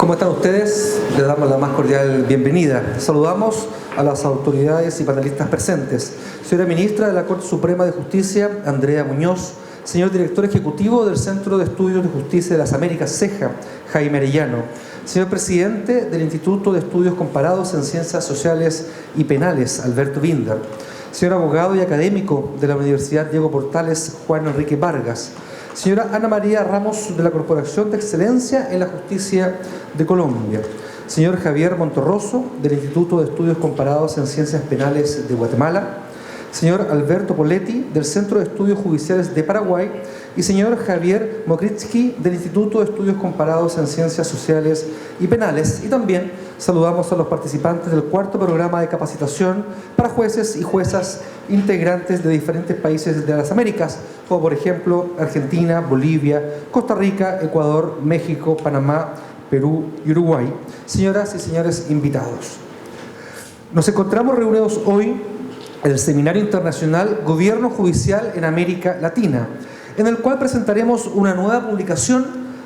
¿Cómo están ustedes? Les damos la más cordial bienvenida. Saludamos a las autoridades y panelistas presentes. Señora Ministra de la Corte Suprema de Justicia, Andrea Muñoz. Señor Director Ejecutivo del Centro de Estudios de Justicia de las Américas, CEJA, Jaime Arellano. Señor Presidente del Instituto de Estudios Comparados en Ciencias Sociales y Penales, Alberto Binder. Señor abogado y académico de la Universidad Diego Portales, Juan Enrique Vargas. Señora Ana María Ramos, de la Corporación de Excelencia en la Justicia de Colombia. Señor Javier Monterroso, del Instituto de Estudios Comparados en Ciencias Penales de Guatemala. Señor Alberto Poletti, del Centro de Estudios Judiciales de Paraguay. Y señor Javier Mokritsky, del Instituto de Estudios Comparados en Ciencias Sociales y Penales. Y también saludamos a los participantes del cuarto programa de capacitación para jueces y juezas integrantes de diferentes países de las Américas, como por ejemplo Argentina, Bolivia, Costa Rica, Ecuador, México, Panamá, Perú y Uruguay. Señoras y señores invitados, nos encontramos reunidos hoy en el Seminario Internacional Gobierno Judicial en América Latina, en el cual presentaremos una nueva publicación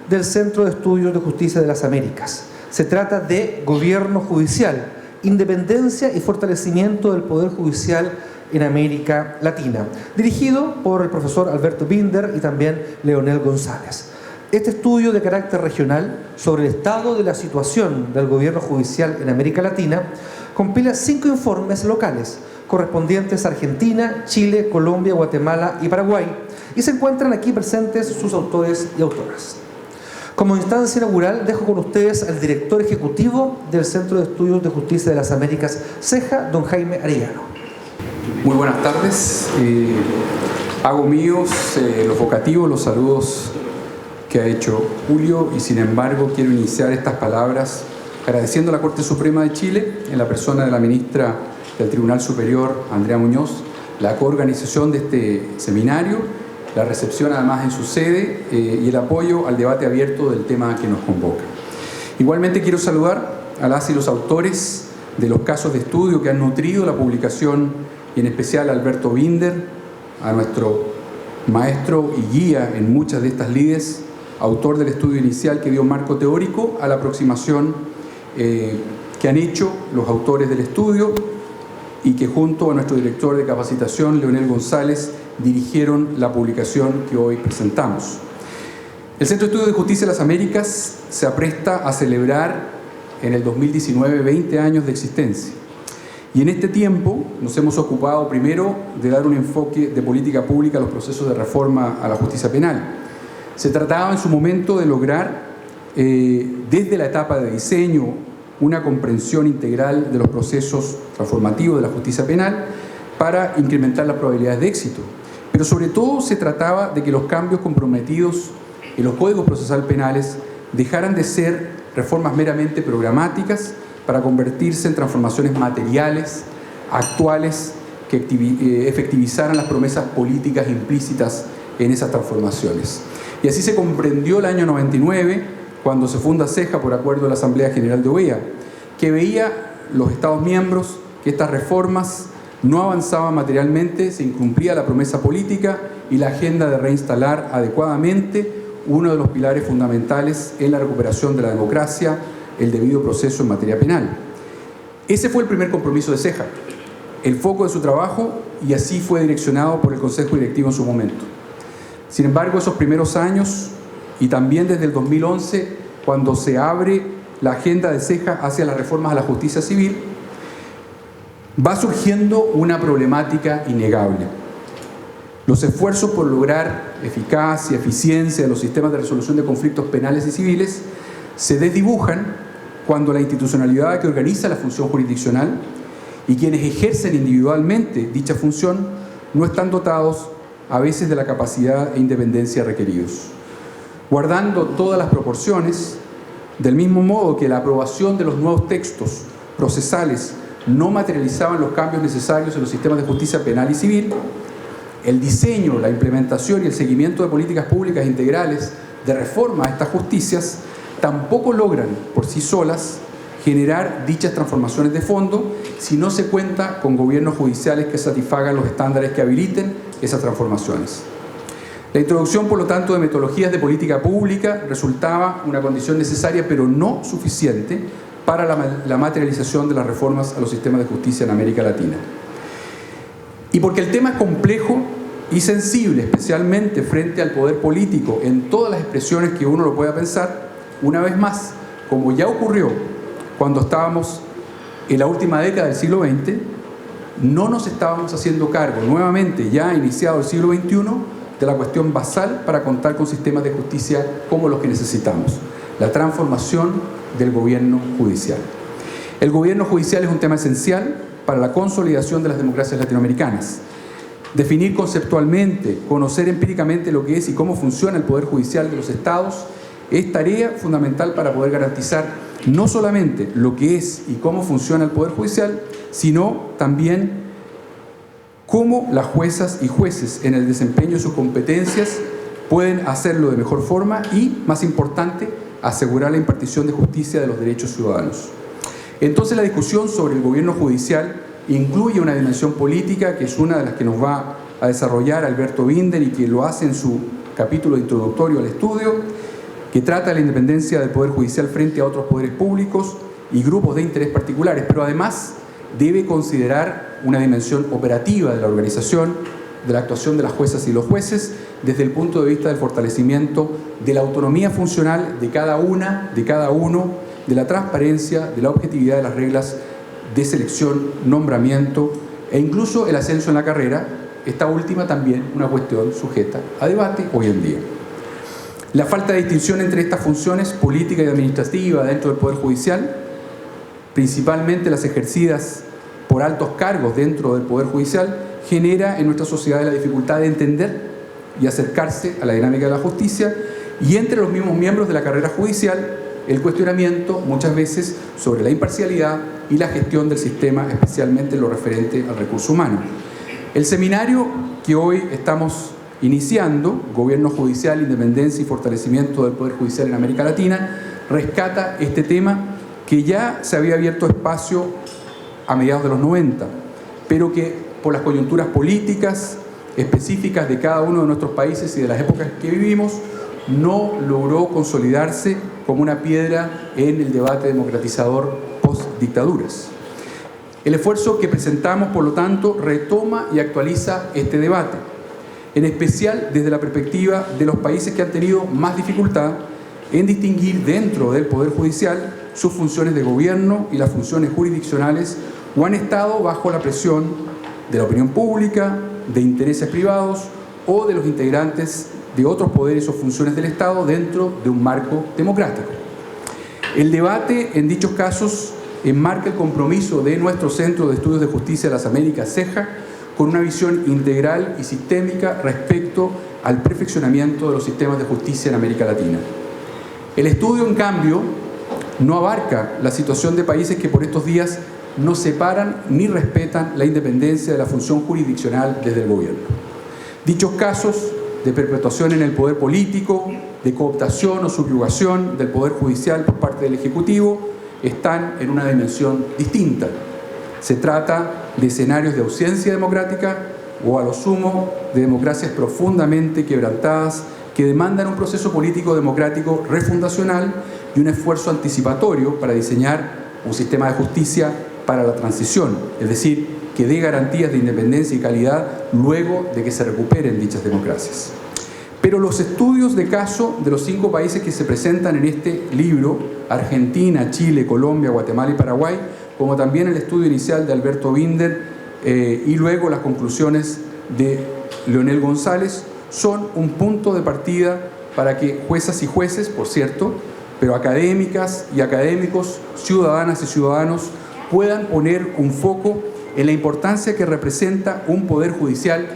del Centro de Estudios de Justicia de las Américas. Se trata de Gobierno Judicial, Independencia y Fortalecimiento del Poder Judicial en América Latina, dirigido por el profesor Alberto Binder y también Leonel González. Este estudio de carácter regional sobre el estado de la situación del gobierno judicial en América Latina compila 5 informes locales correspondientes a Argentina, Chile, Colombia, Guatemala y Paraguay, y se encuentran aquí presentes sus autores y autoras. Como instancia inaugural, dejo con ustedes al director ejecutivo del Centro de Estudios de Justicia de las Américas, CEJA, don Jaime Arellano. Muy buenas tardes. Hago míos los vocativos, los saludos que ha hecho Julio, y sin embargo quiero iniciar estas palabras agradeciendo a la Corte Suprema de Chile, en la persona de la ministra del Tribunal Superior, Andrea Muñoz, la coorganización de este seminario, la recepción además en su sede y el apoyo al debate abierto del tema que nos convoca. Igualmente quiero saludar a las y los autores de los casos de estudio que han nutrido la publicación, y en especial a Alberto Binder, a nuestro maestro y guía en muchas de estas lides, autor del estudio inicial que dio marco teórico a la aproximación que han hecho los autores del estudio y que junto a nuestro director de capacitación, Leonel González, dirigieron la publicación que hoy presentamos. El Centro de Estudios de Justicia de las Américas se apresta a celebrar en el 2019 20 años de existencia. Y en este tiempo nos hemos ocupado primero de dar un enfoque de política pública a los procesos de reforma a la justicia penal. Se trataba en su momento de lograr, desde la etapa de diseño, una comprensión integral de los procesos transformativos de la justicia penal para incrementar las probabilidades de éxito. Pero sobre todo se trataba de que los cambios comprometidos en los códigos procesales penales dejaran de ser reformas meramente programáticas para convertirse en transformaciones materiales, actuales, que efectivizaran las promesas políticas implícitas en esas transformaciones. Y así se comprendió el año 99, cuando se funda CEJA por acuerdo de la Asamblea General de OEA, que veía los Estados miembros que estas reformas no avanzaban materialmente, se incumplía la promesa política y la agenda de reinstalar adecuadamente uno de los pilares fundamentales en la recuperación de la democracia, el debido proceso en materia penal. Ese fue el primer compromiso de CEJA, el foco de su trabajo, y así fue direccionado por el Consejo Directivo en su momento. Sin embargo, esos primeros años, y también desde el 2011, cuando se abre la agenda de CEJA hacia las reformas a la justicia civil, va surgiendo una problemática innegable. Los esfuerzos por lograr eficacia, eficiencia de los sistemas de resolución de conflictos penales y civiles se desdibujan cuando la institucionalidad que organiza la función jurisdiccional y quienes ejercen individualmente dicha función no están dotados a veces de la capacidad e independencia requeridos. Guardando todas las proporciones, del mismo modo que la aprobación de los nuevos textos procesales no materializaban los cambios necesarios en los sistemas de justicia penal y civil, el diseño, la implementación y el seguimiento de políticas públicas integrales de reforma a estas justicias tampoco logran por sí solas generar dichas transformaciones de fondo si no se cuenta con gobiernos judiciales que satisfagan los estándares que habiliten esas transformaciones. La introducción, por lo tanto, de metodologías de política pública resultaba una condición necesaria, pero no suficiente, para la materialización de las reformas a los sistemas de justicia en América Latina. Y porque el tema es complejo y sensible, especialmente frente al poder político, en todas las expresiones que uno lo pueda pensar, una vez más, como ya ocurrió cuando estábamos en la última década del siglo XX, no nos estábamos haciendo cargo, nuevamente ya iniciado el siglo XXI, de la cuestión basal para contar con sistemas de justicia como los que necesitamos: la transformación del gobierno judicial. El gobierno judicial es un tema esencial para la consolidación de las democracias latinoamericanas. Definir conceptualmente, conocer empíricamente lo que es y cómo funciona el poder judicial de los estados es tarea fundamental para poder garantizar no solamente lo que es y cómo funciona el poder judicial, sino también cómo las juezas y jueces en el desempeño de sus competencias pueden hacerlo de mejor forma y, más importante, asegurar la impartición de justicia de los derechos ciudadanos. Entonces, la discusión sobre el gobierno judicial incluye una dimensión política, que es una de las que nos va a desarrollar Alberto Binder y que lo hace en su capítulo introductorio al estudio, que trata de la independencia del Poder Judicial frente a otros poderes públicos y grupos de interés particulares, pero además debe considerar una dimensión operativa de la organización, de la actuación de las juezas y los jueces, desde el punto de vista del fortalecimiento de la autonomía funcional de cada una, de cada uno, de la transparencia, de la objetividad de las reglas de selección, nombramiento e incluso el ascenso en la carrera, esta última también una cuestión sujeta a debate hoy en día. La falta de distinción entre estas funciones política y administrativa dentro del Poder Judicial, principalmente las ejercidas por altos cargos dentro del Poder Judicial, genera en nuestra sociedad la dificultad de entender y acercarse a la dinámica de la justicia, y entre los mismos miembros de la carrera judicial el cuestionamiento muchas veces sobre la imparcialidad y la gestión del sistema, especialmente en lo referente al recurso humano. El seminario que hoy estamos iniciando, Gobierno Judicial, Independencia y Fortalecimiento del Poder Judicial en América Latina, rescata este tema que ya se había abierto espacio a mediados de los 90, pero que por las coyunturas políticas específicas de cada uno de nuestros países y de las épocas que vivimos, no logró consolidarse como una piedra en el debate democratizador post-dictaduras. El esfuerzo que presentamos, por lo tanto, retoma y actualiza este debate, en especial desde la perspectiva de los países que han tenido más dificultad en distinguir dentro del Poder Judicial sus funciones de gobierno y las funciones jurisdiccionales, o han estado bajo la presión de la opinión pública, de intereses privados o de los integrantes de otros poderes o funciones del Estado dentro de un marco democrático. El debate en dichos casos enmarca el compromiso de nuestro Centro de Estudios de Justicia de las Américas, CEJA, con una visión integral y sistémica respecto al perfeccionamiento de los sistemas de justicia en América Latina. El estudio, en cambio, no abarca la situación de países que por estos días no separan ni respetan la independencia de la función jurisdiccional desde el gobierno. Dichos casos de perpetuación en el poder político, de cooptación o subyugación del poder judicial por parte del Ejecutivo, están en una dimensión distinta. Se trata de escenarios de ausencia democrática o, a lo sumo, de democracias profundamente quebrantadas que demandan un proceso político democrático refundacional y un esfuerzo anticipatorio para diseñar un sistema de justicia para la transición, es decir, que dé garantías de independencia y calidad luego de que se recuperen dichas democracias. Pero los estudios de caso de los 5 países que se presentan en este libro, Argentina, Chile, Colombia, Guatemala y Paraguay, como también el estudio inicial de Alberto Binder y luego las conclusiones de Leonel González, son un punto de partida para que juezas y jueces, por cierto, pero académicas y académicos, ciudadanas y ciudadanos, puedan poner un foco en la importancia que representa un poder judicial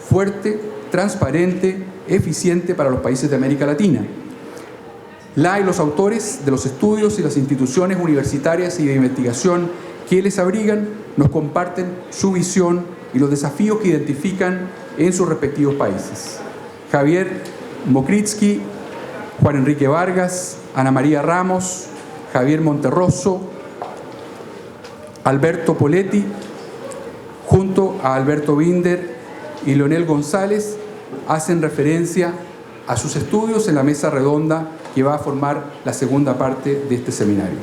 fuerte, transparente, eficiente para los países de América Latina. La y los autores de los estudios y las instituciones universitarias y de investigación que les abrigan nos comparten su visión y los desafíos que identifican en sus respectivos países. Javier Mokritsky, Juan Enrique Vargas, Ana María Ramos, Javier Monterroso, Alberto Poletti, junto a Alberto Binder y Leonel González, hacen referencia a sus estudios en la mesa redonda que va a formar la segunda parte de este seminario.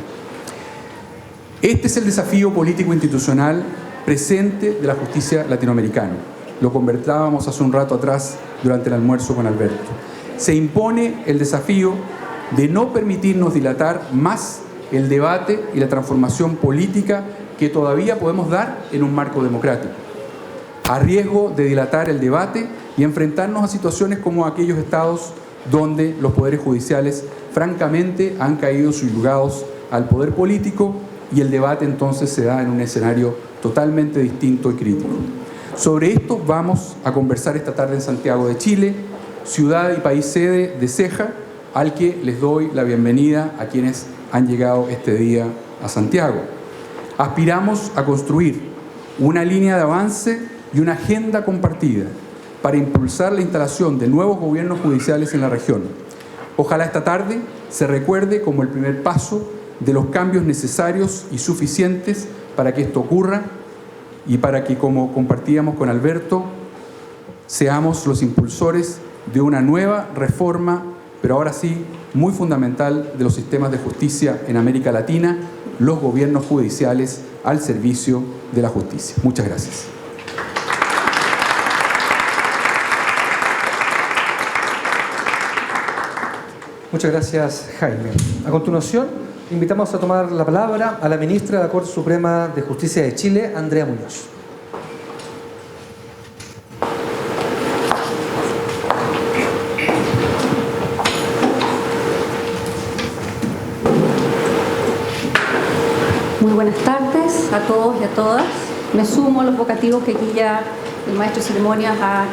Este es el desafío político-institucional presente de la justicia latinoamericana. Lo conversábamos hace un rato atrás durante el almuerzo con Alberto. Se impone el desafío de no permitirnos dilatar más el debate y la transformación política que todavía podemos dar en un marco democrático, a riesgo de dilatar el debate y enfrentarnos a situaciones como aquellos estados donde los poderes judiciales francamente han caído subyugados al poder político y el debate entonces se da en un escenario totalmente distinto y crítico. Sobre esto vamos a conversar esta tarde en Santiago de Chile, ciudad y país sede de CEJA, al que les doy la bienvenida a quienes han llegado este día a Santiago. Aspiramos a construir una línea de avance y una agenda compartida para impulsar la instalación de nuevos gobiernos judiciales en la región. Ojalá esta tarde se recuerde como el primer paso de los cambios necesarios y suficientes para que esto ocurra y para que, como compartíamos con Alberto, seamos los impulsores de una nueva reforma, pero ahora sí, muy fundamental, de los sistemas de justicia en América Latina, los gobiernos judiciales al servicio de la justicia. Muchas gracias. Muchas gracias, Jaime. A continuación, invitamos a tomar la palabra a la ministra de la Corte Suprema de Justicia de Chile, Andrea Muñoz. Muy buenas tardes a todos y a todas. Me sumo a los vocativos que aquí ya el maestro de ceremonias ha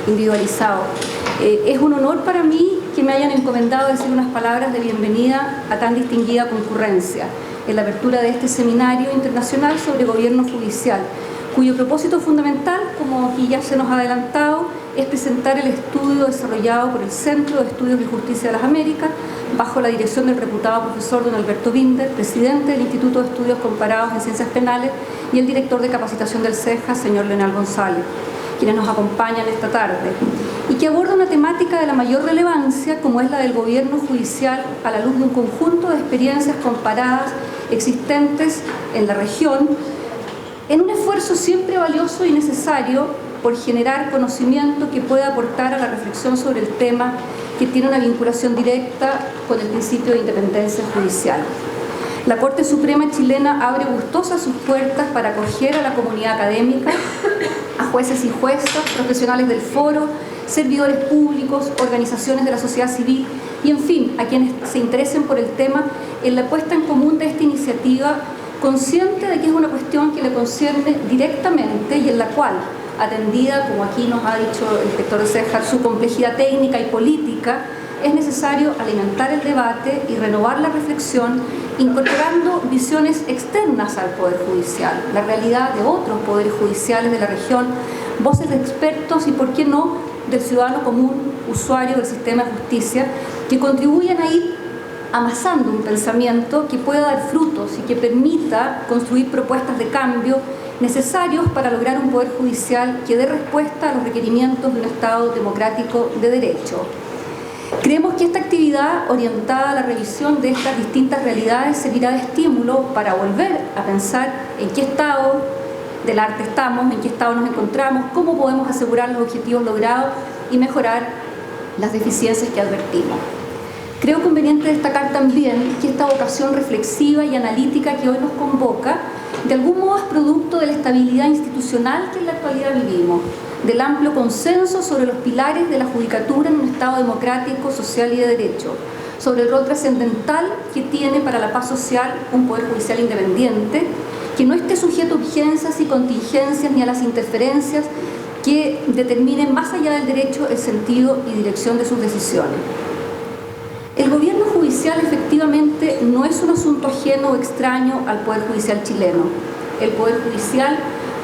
individualizado. Es un honor para mí que me hayan encomendado decir unas palabras de bienvenida a tan distinguida concurrencia en la apertura de este seminario internacional sobre gobierno judicial, cuyo propósito fundamental, como aquí ya se nos ha adelantado, es presentar el estudio desarrollado por el Centro de Estudios de Justicia de las Américas, bajo la dirección del reputado profesor don Alberto Binder, presidente del Instituto de Estudios Comparados en Ciencias Penales, y el director de capacitación del CEJA, señor Leonel González, quienes nos acompañan esta tarde, y que aborda una temática de la mayor relevancia, como es la del gobierno judicial, a la luz de un conjunto de experiencias comparadas existentes en la región, en un esfuerzo siempre valioso y necesario por generar conocimiento que pueda aportar a la reflexión sobre el tema, que tiene una vinculación directa con el principio de independencia judicial. La Corte Suprema chilena abre gustosas sus puertas para acoger a la comunidad académica, a jueces y juezas, profesionales del foro, servidores públicos, organizaciones de la sociedad civil y, en fin, a quienes se interesen por el tema en la puesta en común de esta iniciativa, consciente de que es una cuestión que le concierne directamente y en la cual, atendida, como aquí nos ha dicho el director de CEJA, su complejidad técnica y política, es necesario alimentar el debate y renovar la reflexión, incorporando visiones externas al Poder Judicial, la realidad de otros poderes judiciales de la región, voces de expertos y, por qué no, del ciudadano común, usuario del sistema de justicia, que contribuyan a ir amasando un pensamiento que pueda dar frutos y que permita construir propuestas de cambio necesarios para lograr un Poder Judicial que dé respuesta a los requerimientos de un Estado democrático de derecho. Creemos que esta actividad orientada a la revisión de estas distintas realidades servirá de estímulo para volver a pensar en qué estado del arte estamos, en qué estado nos encontramos, cómo podemos asegurar los objetivos logrados y mejorar las deficiencias que advertimos. Creo conveniente destacar también que esta vocación reflexiva y analítica que hoy nos convoca, de algún modo es producto de la estabilidad institucional que en la actualidad vivimos, del amplio consenso sobre los pilares de la judicatura en un Estado democrático, social y de derecho, sobre el rol trascendental que tiene para la paz social un Poder Judicial independiente, que no esté sujeto a urgencias y contingencias ni a las interferencias que determinen más allá del derecho el sentido y dirección de sus decisiones. El gobierno judicial efectivamente no es un asunto ajeno o extraño al Poder Judicial chileno. El Poder Judicial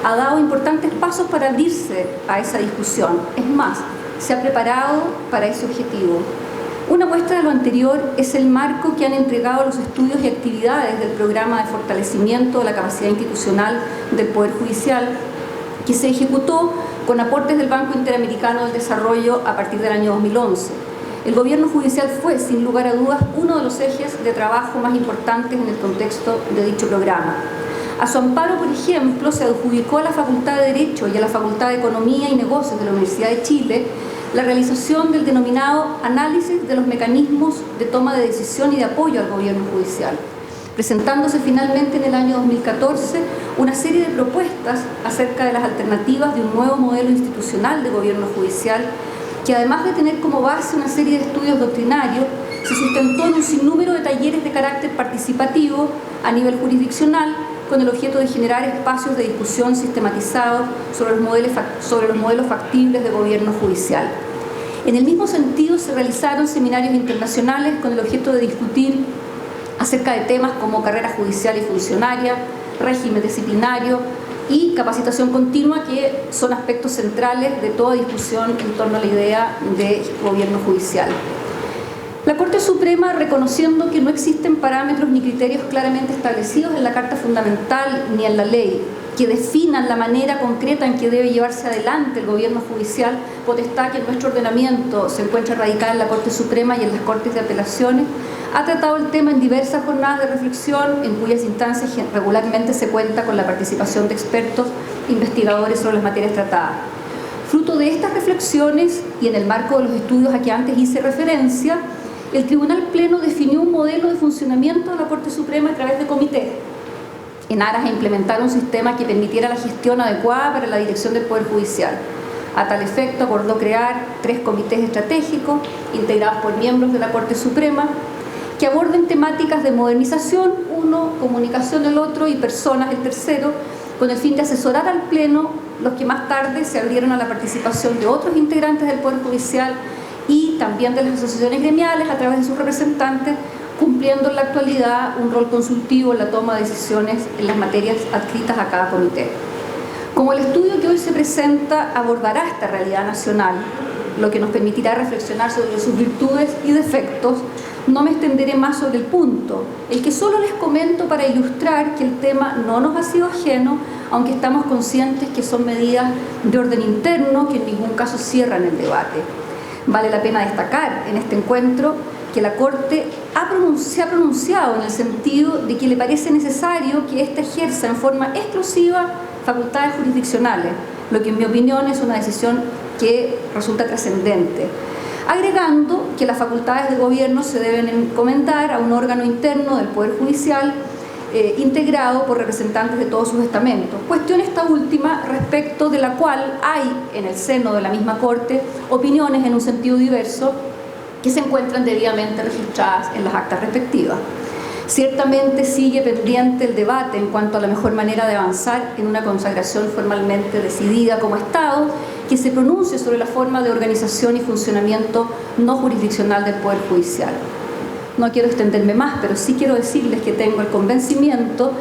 ha dado importantes pasos para abrirse a esa discusión. Es más, se ha preparado para ese objetivo. Una muestra de lo anterior es el marco que han entregado los estudios y actividades del programa de fortalecimiento de la capacidad institucional del Poder Judicial, que se ejecutó con aportes del Banco Interamericano del Desarrollo a partir del año 2011. El gobierno judicial fue, sin lugar a dudas, uno de los ejes de trabajo más importantes en el contexto de dicho programa. A su amparo, por ejemplo, se adjudicó a la Facultad de Derecho y a la Facultad de Economía y Negocios de la Universidad de Chile la realización del denominado análisis de los mecanismos de toma de decisión y de apoyo al gobierno judicial, presentándose finalmente en el año 2014 una serie de propuestas acerca de las alternativas de un nuevo modelo institucional de gobierno judicial que, además de tener como base una serie de estudios doctrinarios, se sustentó en un sinnúmero de talleres de carácter participativo a nivel jurisdiccional con el objeto de generar espacios de discusión sistematizados sobre los modelos factibles de gobierno judicial. En el mismo sentido, se realizaron seminarios internacionales con el objeto de discutir acerca de temas como carrera judicial y funcionaria, régimen disciplinario y capacitación continua, que son aspectos centrales de toda discusión en torno a la idea de gobierno judicial. La Corte Suprema, reconociendo que no existen parámetros ni criterios claramente establecidos en la Carta Fundamental ni en la ley que definan la manera concreta en que debe llevarse adelante el gobierno judicial, potestad que en nuestro ordenamiento se encuentra radicada en la Corte Suprema y en las Cortes de Apelaciones, ha tratado el tema en diversas jornadas de reflexión, en cuyas instancias regularmente se cuenta con la participación de expertos investigadores sobre las materias tratadas. Fruto de estas reflexiones y en el marco de los estudios a que antes hice referencia, el Tribunal Pleno definió un modelo de funcionamiento de la Corte Suprema a través de comités, en aras a implementar un sistema que permitiera la gestión adecuada para la dirección del Poder Judicial. A tal efecto, acordó crear 3 comités estratégicos, integrados por miembros de la Corte Suprema, que aborden temáticas de modernización, uno, comunicación el otro y personas el tercero, con el fin de asesorar al Pleno, los que más tarde se abrieron a la participación de otros integrantes del Poder Judicial y también de las asociaciones gremiales a través de sus representantes, cumpliendo en la actualidad un rol consultivo en la toma de decisiones en las materias adscritas a cada comité. Como el estudio que hoy se presenta abordará esta realidad nacional, lo que nos permitirá reflexionar sobre sus virtudes y defectos, no me extenderé más sobre el punto, el que solo les comento para ilustrar que el tema no nos ha sido ajeno, aunque estamos conscientes que son medidas de orden interno que en ningún caso cierran el debate. Vale la pena destacar en este encuentro que la Corte se ha pronunciado en el sentido de que le parece necesario que ésta ejerza en forma exclusiva facultades jurisdiccionales, lo que en mi opinión es una decisión que resulta trascendente, agregando que las facultades de gobierno se deben encomendar a un órgano interno del Poder Judicial integrado por representantes de todos sus estamentos. Cuestión esta última respecto de la cual hay en el seno de la misma Corte opiniones en un sentido diverso que se encuentran debidamente registradas en las actas respectivas. Ciertamente sigue pendiente el debate en cuanto a la mejor manera de avanzar en una consagración formalmente decidida como Estado que se pronuncie sobre la forma de organización y funcionamiento no jurisdiccional del Poder Judicial. No quiero extenderme más, pero sí quiero decirles que tengo el convencimiento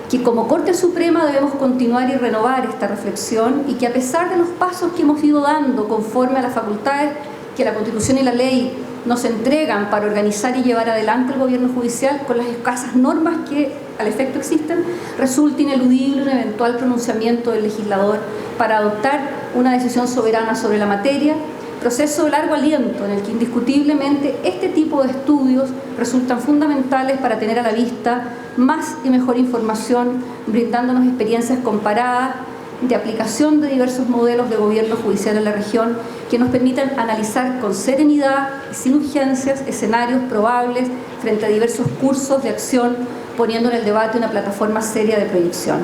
que como Corte Suprema debemos continuar y renovar esta reflexión y que a pesar de los pasos que hemos ido dando conforme a las facultades que la Constitución y la ley nos entregan para organizar y llevar adelante el gobierno judicial, con las escasas normas que al efecto existen, resulta ineludible un eventual pronunciamiento del legislador para adoptar una decisión soberana sobre la materia, proceso de largo aliento en el que indiscutiblemente este tipo de estudios resultan fundamentales para tener a la vista más y mejor información, brindándonos experiencias comparadas de aplicación de diversos modelos de gobierno judicial en la región que nos permitan analizar con serenidad y sin urgencias escenarios probables frente a diversos cursos de acción, poniendo en el debate una plataforma seria de proyección.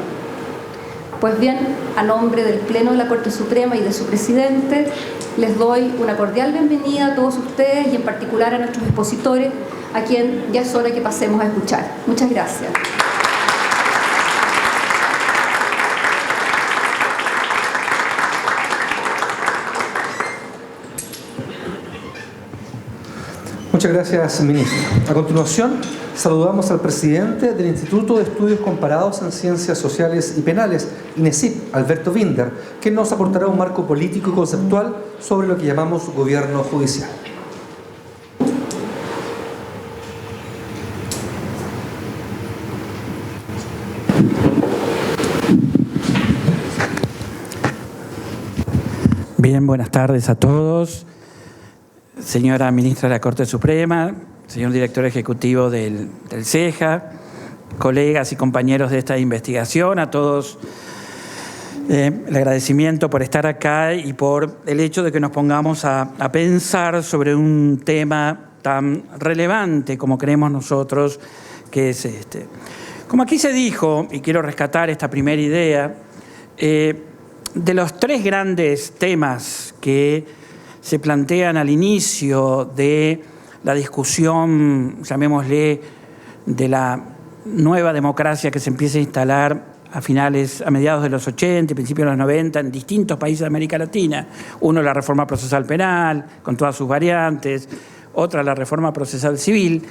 Pues bien, a nombre del Pleno de la Corte Suprema y de su presidente, les doy una cordial bienvenida a todos ustedes y en particular a nuestros expositores, a quien ya es hora que pasemos a escuchar. Muchas gracias. Muchas gracias, ministro. A continuación, saludamos al presidente del Instituto de Estudios Comparados en Ciencias Sociales y Penales, INESIP, Alberto Binder, que nos aportará un marco político y conceptual sobre lo que llamamos gobierno judicial. Bien, buenas tardes a todos. Señora Ministra de la Corte Suprema, señor Director Ejecutivo del CEJA, colegas y compañeros de esta investigación, a todos el agradecimiento por estar acá y por el hecho de que nos pongamos a pensar sobre un tema tan relevante como creemos nosotros que es este. Como aquí se dijo, y quiero rescatar esta primera idea, de los tres grandes temas que se plantean al inicio de la discusión, llamémosle, de la nueva democracia que se empieza a instalar a mediados de los 80 y principios de los 90 en distintos países de América Latina. Uno, la reforma procesal penal, con todas sus variantes, otra, la reforma procesal civil,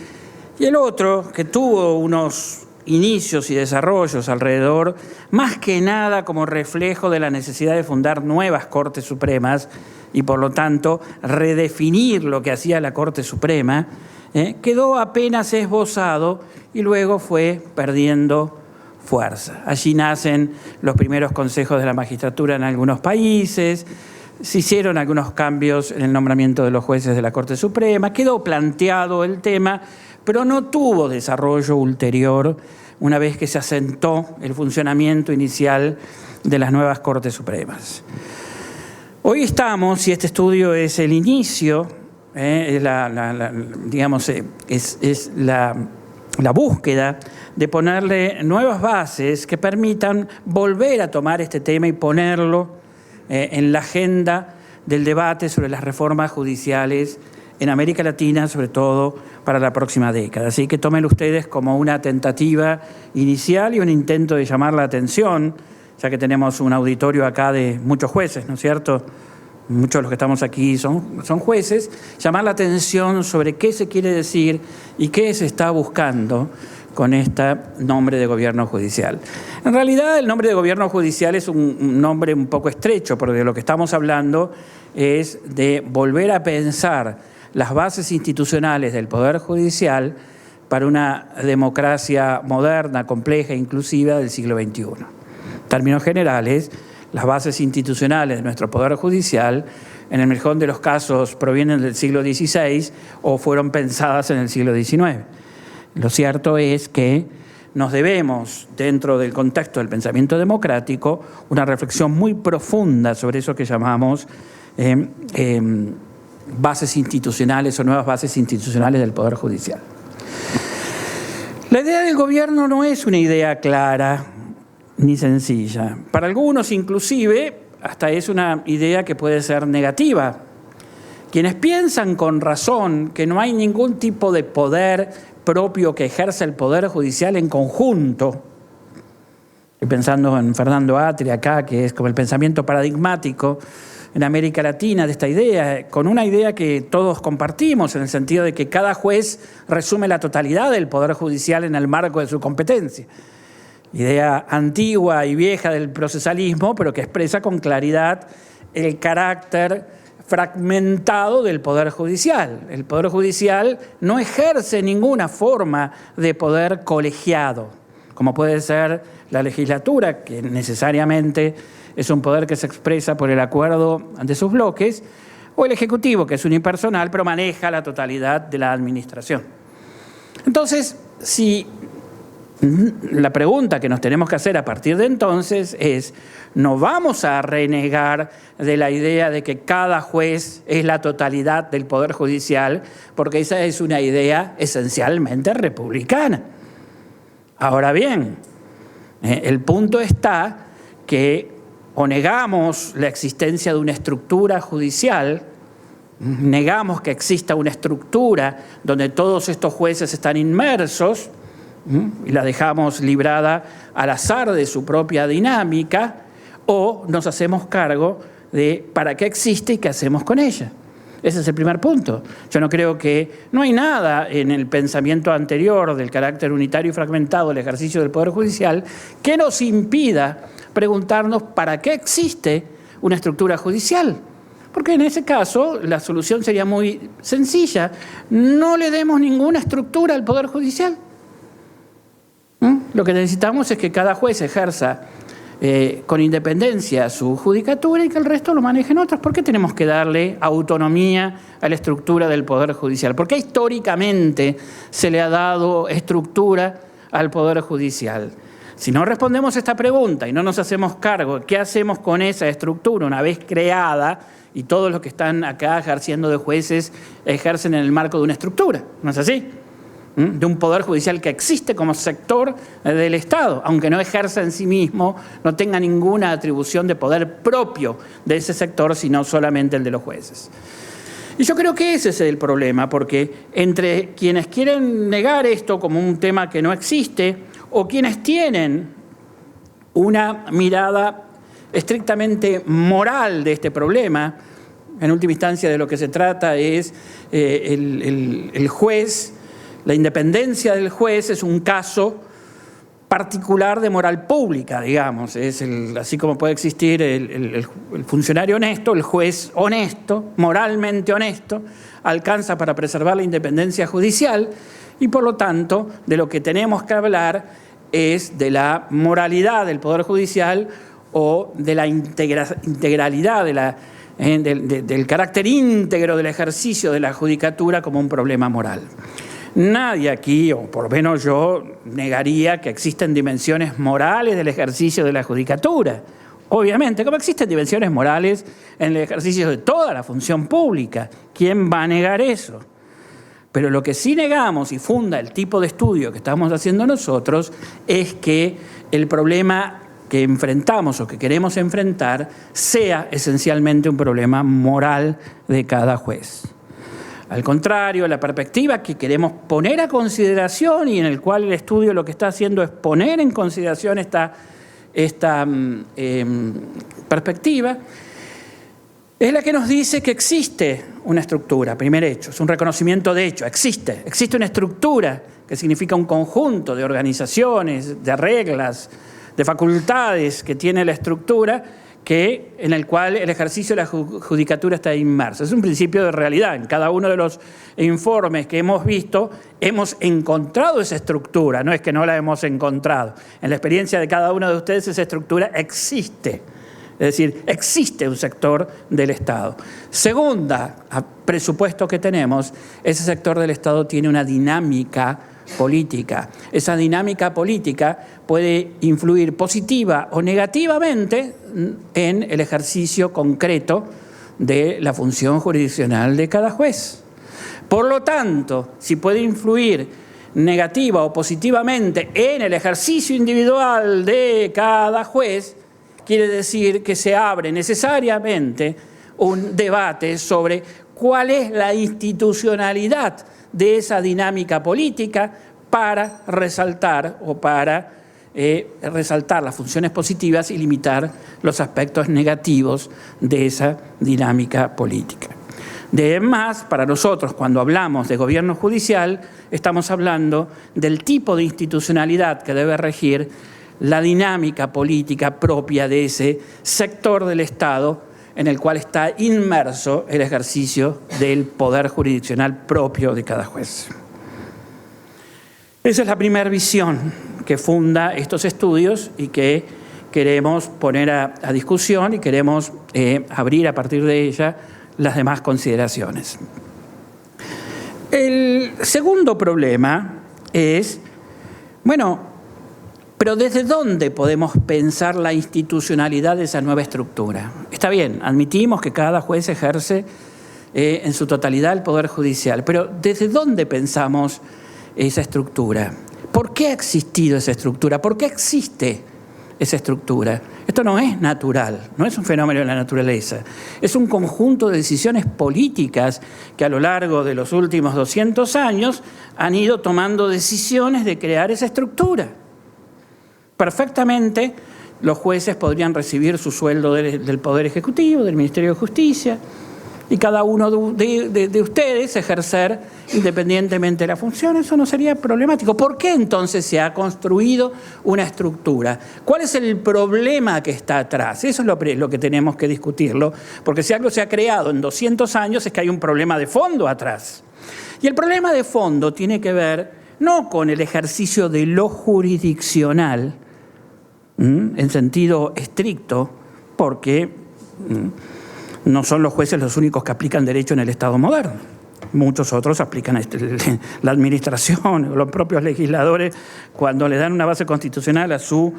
y el otro, que tuvo unos inicios y desarrollos alrededor, más que nada como reflejo de la necesidad de fundar nuevas Cortes Supremas y, por lo tanto, redefinir lo que hacía la Corte Suprema, quedó apenas esbozado y luego fue perdiendo fuerza. Allí nacen los primeros consejos de la magistratura en algunos países, se hicieron algunos cambios en el nombramiento de los jueces de la Corte Suprema, quedó planteado el tema, pero no tuvo desarrollo ulterior una vez que se asentó el funcionamiento inicial de las nuevas Cortes Supremas. Hoy estamos, y este estudio es el inicio, es la búsqueda de ponerle nuevas bases que permitan volver a tomar este tema y ponerlo en la agenda del debate sobre las reformas judiciales en América Latina, sobre todo para la próxima década. Así que tómenlo ustedes como una tentativa inicial y un intento de llamar la atención, ya que tenemos un auditorio acá de muchos jueces, ¿no es cierto? Muchos de los que estamos aquí son jueces, llamar la atención sobre qué se quiere decir y qué se está buscando con este nombre de gobierno judicial. En realidad, el nombre de gobierno judicial es un nombre un poco estrecho, porque de lo que estamos hablando es de volver a pensar las bases institucionales del Poder Judicial para una democracia moderna, compleja e inclusiva del siglo XXI. En términos generales, las bases institucionales de nuestro Poder Judicial, en el mejor de los casos, provienen del siglo XVI o fueron pensadas en el siglo XIX. Lo cierto es que nos debemos, dentro del contexto del pensamiento democrático, una reflexión muy profunda sobre eso que llamamos bases institucionales o nuevas bases institucionales del Poder Judicial. La idea del gobierno no es una idea clara ni sencilla. Para algunos, inclusive, hasta es una idea que puede ser negativa. Quienes piensan con razón que no hay ningún tipo de poder propio que ejerza el Poder Judicial en conjunto, estoy pensando en Fernando Atria acá, que es como el pensamiento paradigmático en América Latina de esta idea, con una idea que todos compartimos, en el sentido de que cada juez resume la totalidad del Poder Judicial en el marco de su competencia. Idea antigua y vieja del procesalismo, pero que expresa con claridad el carácter fragmentado del Poder Judicial. El Poder Judicial no ejerce ninguna forma de poder colegiado, como puede ser la legislatura, que necesariamente es un poder que se expresa por el acuerdo de sus bloques, o el Ejecutivo, que es unipersonal, pero maneja la totalidad de la administración. Entonces, si la pregunta que nos tenemos que hacer a partir de entonces es, ¿no vamos a renegar de la idea de que cada juez es la totalidad del Poder Judicial? Porque esa es una idea esencialmente republicana. Ahora bien, el punto está que o negamos la existencia de una estructura judicial, negamos que exista una estructura donde todos estos jueces están inmersos, y la dejamos librada al azar de su propia dinámica, o nos hacemos cargo de para qué existe y qué hacemos con ella. Ese es el primer punto. Yo no creo que no hay nada en el pensamiento anterior del carácter unitario y fragmentado del ejercicio del Poder Judicial que nos impida preguntarnos para qué existe una estructura judicial. Porque en ese caso la solución sería muy sencilla. No le demos ninguna estructura al Poder Judicial. Lo que necesitamos es que cada juez ejerza con independencia su judicatura y que el resto lo manejen otros. ¿Por qué tenemos que darle autonomía a la estructura del Poder Judicial? ¿Por qué históricamente se le ha dado estructura al Poder Judicial? Si no respondemos esta pregunta y no nos hacemos cargo, ¿qué hacemos con esa estructura una vez creada? Y todos los que están acá ejerciendo de jueces ejercen en el marco de una estructura, ¿no es así? De un Poder Judicial que existe como sector del Estado, aunque no ejerza en sí mismo, no tenga ninguna atribución de poder propio de ese sector, sino solamente el de los jueces. Y yo creo que ese es el problema, porque entre quienes quieren negar esto como un tema que no existe, o quienes tienen una mirada estrictamente moral de este problema, en última instancia de lo que se trata es el juez, la independencia del juez es un caso particular de moral pública, digamos. Así como puede existir el funcionario honesto, el juez honesto, moralmente honesto, alcanza para preservar la independencia judicial y por lo tanto de lo que tenemos que hablar es de la moralidad del Poder Judicial o de la integralidad del carácter íntegro del ejercicio de la judicatura como un problema moral. Nadie aquí, o por lo menos yo, negaría que existen dimensiones morales del ejercicio de la judicatura. Obviamente, como existen dimensiones morales en el ejercicio de toda la función pública. ¿Quién va a negar eso? Pero lo que sí negamos y funda el tipo de estudio que estamos haciendo nosotros es que el problema que enfrentamos o que queremos enfrentar sea esencialmente un problema moral de cada juez. Al contrario, la perspectiva que queremos poner a consideración y en el cual el estudio lo que está haciendo es poner en consideración esta perspectiva, es la que nos dice que existe una estructura, primer hecho, es un reconocimiento de hecho, existe una estructura que significa un conjunto de organizaciones, de reglas, de facultades que tiene la estructura en el cual el ejercicio de la judicatura está inmerso. Es un principio de realidad. En cada uno de los informes que hemos visto hemos encontrado esa estructura, no es que no la hemos encontrado. En la experiencia de cada uno de ustedes esa estructura existe. Es decir, existe un sector del Estado. Segunda presupuesto que tenemos, ese sector del Estado tiene una dinámica política. Esa dinámica política puede influir positiva o negativamente en el ejercicio concreto de la función jurisdiccional de cada juez. Por lo tanto, si puede influir negativa o positivamente en el ejercicio individual de cada juez, quiere decir que se abre necesariamente un debate sobre cuál es la institucionalidad de esa dinámica política para resaltar resaltar las funciones positivas y limitar los aspectos negativos de esa dinámica política. Además, para nosotros, cuando hablamos de gobierno judicial, estamos hablando del tipo de institucionalidad que debe regir la dinámica política propia de ese sector del Estado en el cual está inmerso el ejercicio del poder jurisdiccional propio de cada juez. Esa es la primera visión que funda estos estudios y que queremos poner a discusión y queremos abrir a partir de ella las demás consideraciones. El segundo problema es, pero ¿desde dónde podemos pensar la institucionalidad de esa nueva estructura? Está bien, admitimos que cada juez ejerce en su totalidad el Poder Judicial, pero ¿desde dónde pensamos esa estructura? ¿Por qué ha existido esa estructura? ¿Por qué existe esa estructura? Esto no es natural, no es un fenómeno de la naturaleza. Es un conjunto de decisiones políticas que a lo largo de los últimos 200 años han ido tomando decisiones de crear esa estructura. Perfectamente, los jueces podrían recibir su sueldo del Poder Ejecutivo, del Ministerio de Justicia, y cada uno de ustedes ejercer independientemente de la función. Eso no sería problemático. ¿Por qué entonces se ha construido una estructura? ¿Cuál es el problema que está atrás? Eso es lo que tenemos que discutirlo, porque si algo se ha creado en 200 años es que hay un problema de fondo atrás. Y el problema de fondo tiene que ver no con el ejercicio de lo jurisdiccional en sentido estricto, porque no son los jueces los únicos que aplican derecho en el Estado moderno. Muchos otros aplican la administración, los propios legisladores, cuando le dan una base constitucional a su,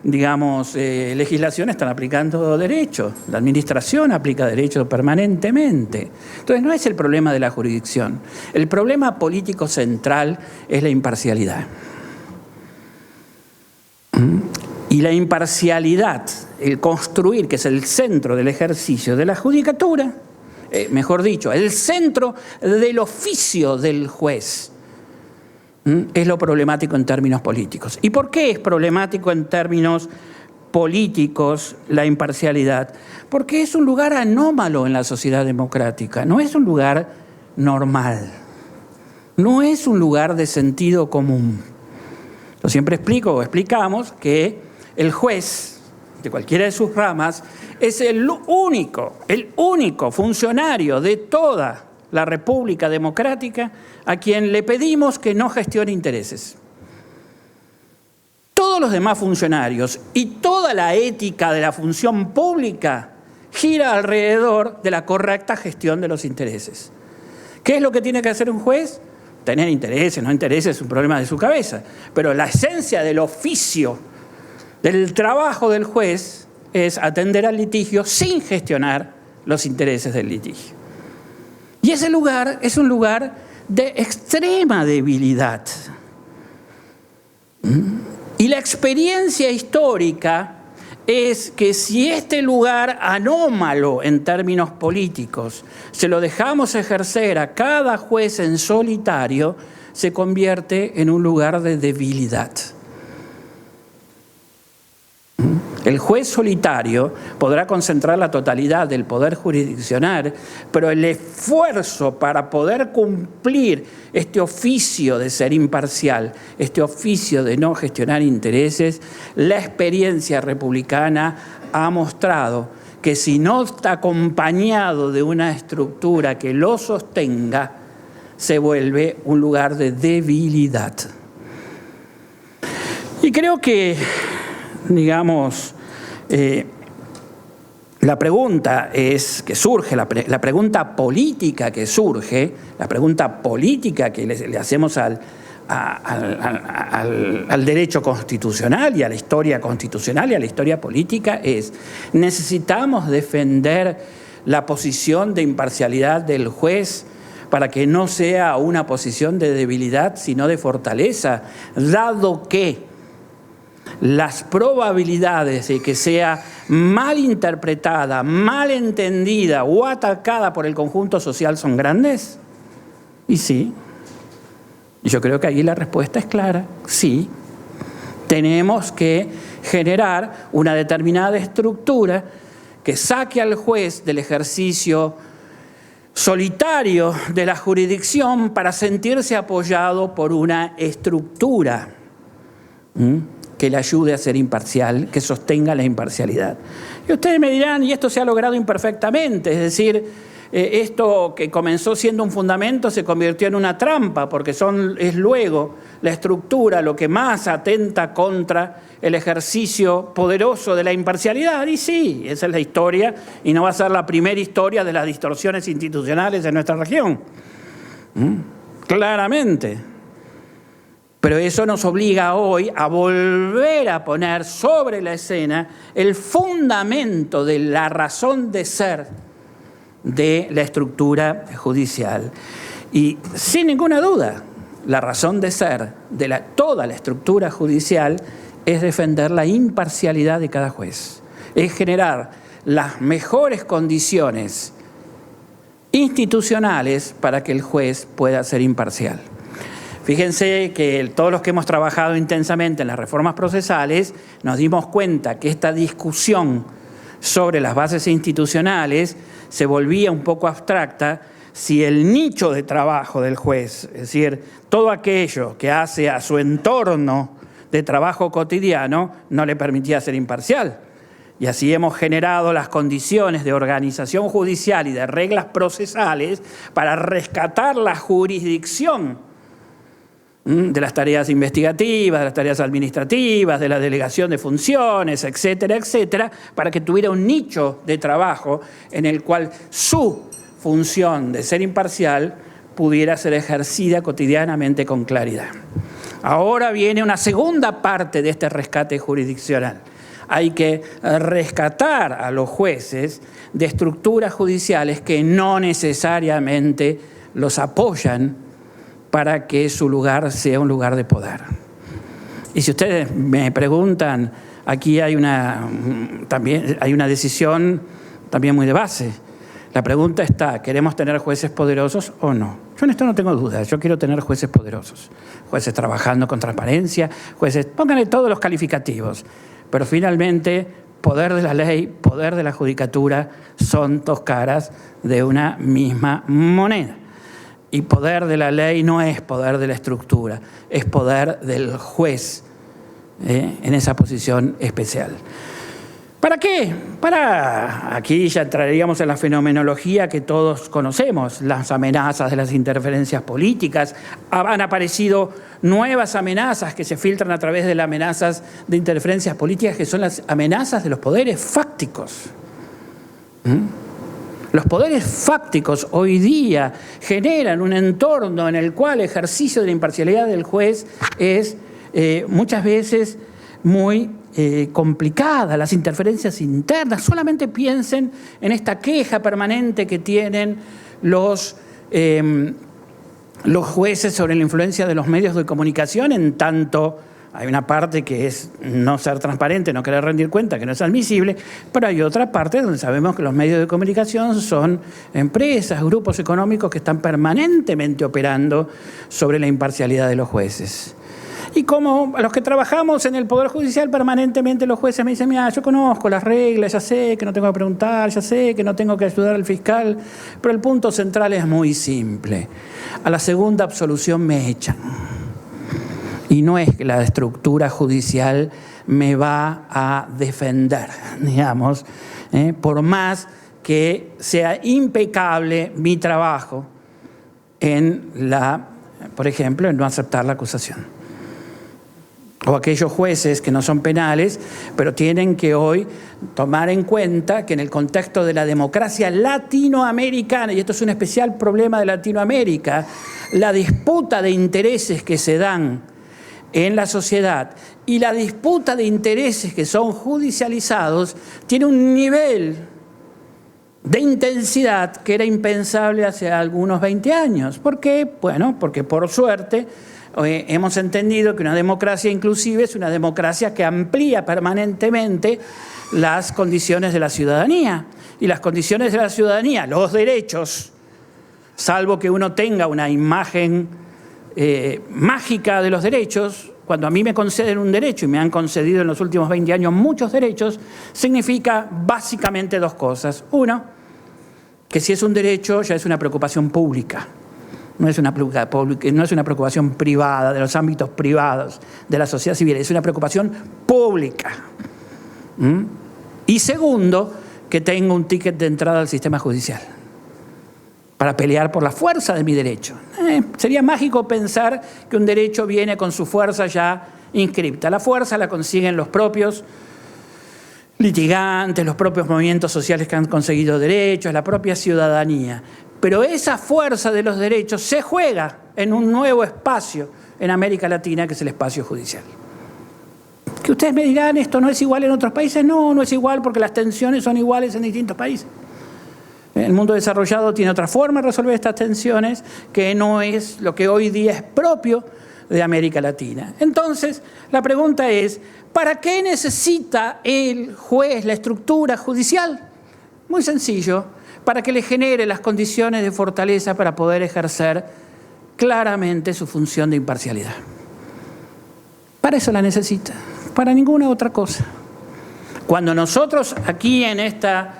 digamos, legislación, están aplicando derecho. La administración aplica derecho permanentemente. Entonces no es el problema de la jurisdicción. El problema político central es la imparcialidad. Y la imparcialidad, el construir, que es el centro del ejercicio de la judicatura, mejor dicho, el centro del oficio del juez, es lo problemático en términos políticos. ¿Y por qué es problemático en términos políticos la imparcialidad? Porque es un lugar anómalo en la sociedad democrática, no es un lugar normal, no es un lugar de sentido común. Yo siempre explicamos que el juez, de cualquiera de sus ramas, es el único funcionario de toda la República Democrática a quien le pedimos que no gestione intereses. Todos los demás funcionarios y toda la ética de la función pública gira alrededor de la correcta gestión de los intereses. ¿Qué es lo que tiene que hacer un juez? Tener intereses, no intereses, es un problema de su cabeza. Pero la esencia del oficio, del trabajo del juez, es atender al litigio sin gestionar los intereses del litigio. Y ese lugar es un lugar de extrema debilidad. Y la experiencia histórica es que si este lugar anómalo en términos políticos se lo dejamos ejercer a cada juez en solitario, se convierte en un lugar de debilidad. El juez solitario podrá concentrar la totalidad del poder jurisdiccional, pero el esfuerzo para poder cumplir este oficio de ser imparcial, este oficio de no gestionar intereses, la experiencia republicana ha mostrado que si no está acompañado de una estructura que lo sostenga, se vuelve un lugar de debilidad. Y creo que, digamos, la pregunta que surge, la pregunta política que surge, la pregunta política que le hacemos al derecho constitucional y a la historia constitucional y a la historia política es: ¿necesitamos defender la posición de imparcialidad del juez para que no sea una posición de debilidad, sino de fortaleza, dado que las probabilidades de que sea mal interpretada, mal entendida o atacada por el conjunto social son grandes? Y sí. Yo creo que ahí la respuesta es clara, sí. Tenemos que generar una determinada estructura que saque al juez del ejercicio solitario de la jurisdicción para sentirse apoyado por una estructura que le ayude a ser imparcial, que sostenga la imparcialidad. Y ustedes me dirán, y esto se ha logrado imperfectamente, es decir, esto que comenzó siendo un fundamento se convirtió en una trampa, porque es luego la estructura lo que más atenta contra el ejercicio poderoso de la imparcialidad. Y sí, esa es la historia, y no va a ser la primera historia de las distorsiones institucionales en nuestra región. Claramente. Pero eso nos obliga hoy a volver a poner sobre la escena el fundamento de la razón de ser de la estructura judicial. Y sin ninguna duda, la razón de ser de toda la estructura judicial es defender la imparcialidad de cada juez, es generar las mejores condiciones institucionales para que el juez pueda ser imparcial. Fíjense que todos los que hemos trabajado intensamente en las reformas procesales nos dimos cuenta que esta discusión sobre las bases institucionales se volvía un poco abstracta si el nicho de trabajo del juez, es decir, todo aquello que hace a su entorno de trabajo cotidiano, no le permitía ser imparcial. Y así hemos generado las condiciones de organización judicial y de reglas procesales para rescatar la jurisdicción de las tareas investigativas, de las tareas administrativas, de la delegación de funciones, etcétera, etcétera, para que tuviera un nicho de trabajo en el cual su función de ser imparcial pudiera ser ejercida cotidianamente con claridad. Ahora viene una segunda parte de este rescate jurisdiccional. Hay que rescatar a los jueces de estructuras judiciales que no necesariamente los apoyan para que su lugar sea un lugar de poder. Y si ustedes me preguntan, aquí también hay una decisión también muy de base. La pregunta está, ¿queremos tener jueces poderosos o no? Yo en esto no tengo dudas, yo quiero tener jueces poderosos, jueces trabajando con transparencia, jueces, pónganle todos los calificativos, pero finalmente poder de la ley, poder de la judicatura son dos caras de una misma moneda. Y poder de la ley no es poder de la estructura, es poder del juez en esa posición especial. ¿Para qué? Aquí ya entraríamos en la fenomenología que todos conocemos, las amenazas de las interferencias políticas. Han aparecido nuevas amenazas que se filtran a través de las amenazas de interferencias políticas, que son las amenazas de los poderes fácticos. Los poderes fácticos hoy día generan un entorno en el cual el ejercicio de la imparcialidad del juez es muchas veces muy complicada, las interferencias internas. Solamente piensen en esta queja permanente que tienen los jueces sobre la influencia de los medios de comunicación, en tanto hay una parte que es no ser transparente, no querer rendir cuenta, que no es admisible, pero hay otra parte donde sabemos que los medios de comunicación son empresas, grupos económicos que están permanentemente operando sobre la imparcialidad de los jueces. Y como a los que trabajamos en el Poder Judicial permanentemente, los jueces me dicen, mira, yo conozco las reglas, ya sé que no tengo que preguntar, ya sé que no tengo que ayudar al fiscal, pero el punto central es muy simple. A la segunda absolución me echan. Y no es que la estructura judicial me va a defender, digamos, por más que sea impecable mi trabajo por ejemplo, en no aceptar la acusación. O aquellos jueces que no son penales, pero tienen que hoy tomar en cuenta que en el contexto de la democracia latinoamericana, y esto es un especial problema de Latinoamérica, la disputa de intereses que se dan en la sociedad y la disputa de intereses que son judicializados tiene un nivel de intensidad que era impensable hace algunos 20 años. ¿Por qué? Bueno, porque por suerte hemos entendido que una democracia inclusive es una democracia que amplía permanentemente las condiciones de la ciudadanía. Y las condiciones de la ciudadanía, los derechos, salvo que uno tenga una imagen mágica de los derechos, cuando a mí me conceden un derecho, y me han concedido en los últimos 20 años muchos derechos, significa básicamente dos cosas. Uno, que si es un derecho ya es una preocupación pública. No es una preocupación privada, de los ámbitos privados de la sociedad civil, es una preocupación pública. Y segundo, que tengo un ticket de entrada al sistema judicial para pelear por la fuerza de mi derecho. Sería mágico pensar que un derecho viene con su fuerza ya inscripta. La fuerza la consiguen los propios litigantes, los propios movimientos sociales que han conseguido derechos, la propia ciudadanía. Pero esa fuerza de los derechos se juega en un nuevo espacio en América Latina, que es el espacio judicial. Que ustedes me dirán, ¿esto no es igual en otros países? No, no es igual porque las tensiones son iguales en distintos países. El mundo desarrollado tiene otra forma de resolver estas tensiones que no es lo que hoy día es propio de América Latina. Entonces, la pregunta es, ¿para qué necesita el juez la estructura judicial? Muy sencillo, para que le genere las condiciones de fortaleza para poder ejercer claramente su función de imparcialidad. Para eso la necesita, para ninguna otra cosa. Cuando nosotros aquí en esta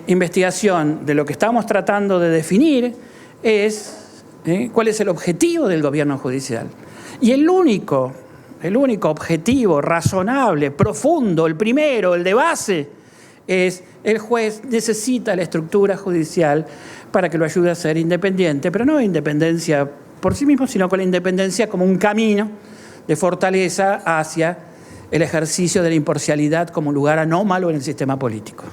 investigación de lo que estamos tratando de definir es cuál es el objetivo del gobierno judicial. Y el único objetivo razonable, profundo, el primero, el de base, es el juez necesita la estructura judicial para que lo ayude a ser independiente, pero no independencia por sí mismos, sino con la independencia como un camino de fortaleza hacia el ejercicio de la imparcialidad como lugar anómalo en el sistema político.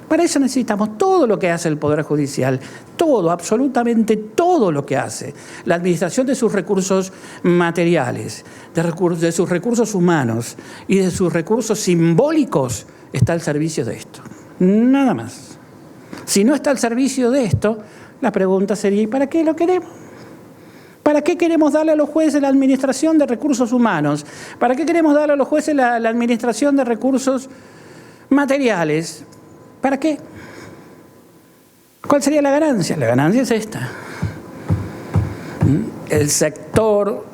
Para eso necesitamos todo lo que hace el Poder Judicial, todo, absolutamente todo lo que hace. La administración de sus recursos materiales, de sus recursos humanos y de sus recursos simbólicos está al servicio de esto. Nada más. Si no está al servicio de esto, la pregunta sería, ¿y para qué lo queremos? ¿Para qué queremos darle a los jueces la administración de recursos humanos? ¿Para qué queremos darle a los jueces la administración de recursos materiales? ¿Para qué? ¿Cuál sería la ganancia? La ganancia es esta. El sector,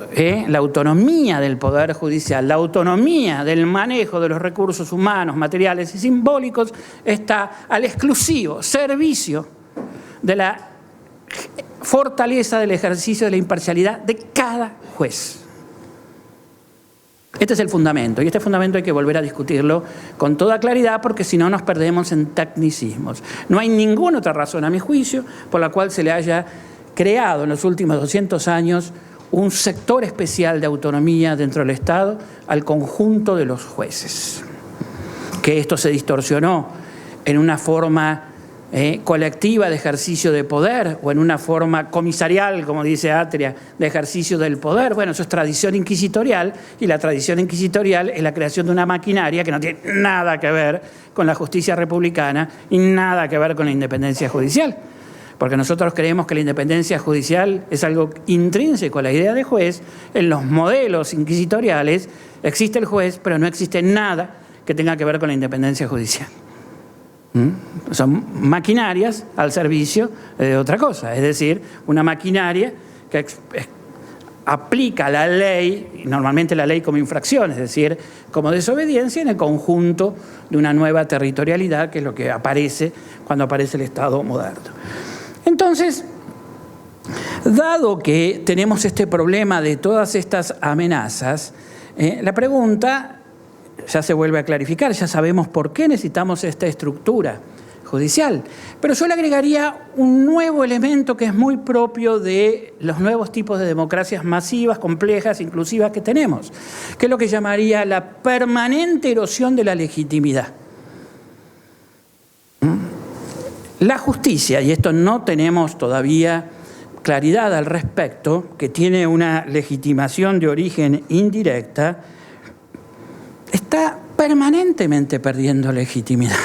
la autonomía del Poder Judicial, la autonomía del manejo de los recursos humanos, materiales y simbólicos está al exclusivo servicio de la fortaleza del ejercicio de la imparcialidad de cada juez. Este es el fundamento, y este fundamento hay que volver a discutirlo con toda claridad, porque si no nos perdemos en tecnicismos. No hay ninguna otra razón, a mi juicio, por la cual se le haya creado en los últimos 200 años un sector especial de autonomía dentro del Estado al conjunto de los jueces. Que esto se distorsionó en una forma colectiva de ejercicio de poder o en una forma comisarial, como dice Atria, de ejercicio del poder. Bueno, eso es tradición inquisitorial, y la tradición inquisitorial es la creación de una maquinaria que no tiene nada que ver con la justicia republicana y nada que ver con la independencia judicial. Porque nosotros creemos que la independencia judicial es algo intrínseco a la idea de juez. En los modelos inquisitoriales existe el juez, pero no existe nada que tenga que ver con la independencia judicial. Son maquinarias al servicio de otra cosa, es decir, una maquinaria que aplica la ley, y normalmente la ley como infracción, es decir, como desobediencia en el conjunto de una nueva territorialidad, que es lo que aparece cuando aparece el Estado moderno. Entonces, dado que tenemos este problema de todas estas amenazas, la pregunta ya se vuelve a clarificar, ya sabemos por qué necesitamos esta estructura judicial. Pero yo le agregaría un nuevo elemento que es muy propio de los nuevos tipos de democracias masivas, complejas, inclusivas que tenemos, que es lo que llamaría la permanente erosión de la legitimidad. La justicia, y esto no tenemos todavía claridad al respecto, que tiene una legitimación de origen indirecta, está permanentemente perdiendo legitimidad.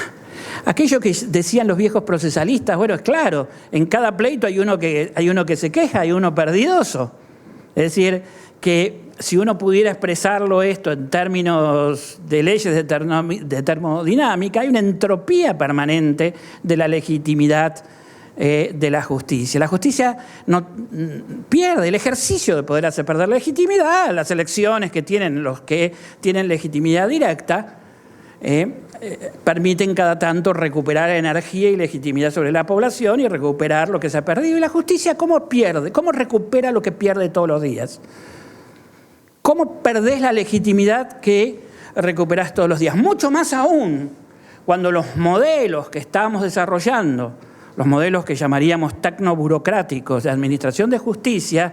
Aquello que decían los viejos procesalistas, bueno, es claro, en cada pleito hay uno que se queja, hay uno perdidoso. Es decir, que si uno pudiera expresarlo esto en términos de leyes de termodinámica, hay una entropía permanente de la legitimidad de la justicia. La justicia no pierde el ejercicio de poder hacer perder legitimidad. Las elecciones que tienen los que tienen legitimidad directa permiten cada tanto recuperar energía y legitimidad sobre la población y recuperar lo que se ha perdido. ¿Y la justicia cómo pierde? ¿Cómo recupera lo que pierde todos los días? ¿Cómo perdés la legitimidad que recuperás todos los días? Mucho más aún cuando los modelos que estamos desarrollando, los modelos que llamaríamos tecnoburocráticos de administración de justicia,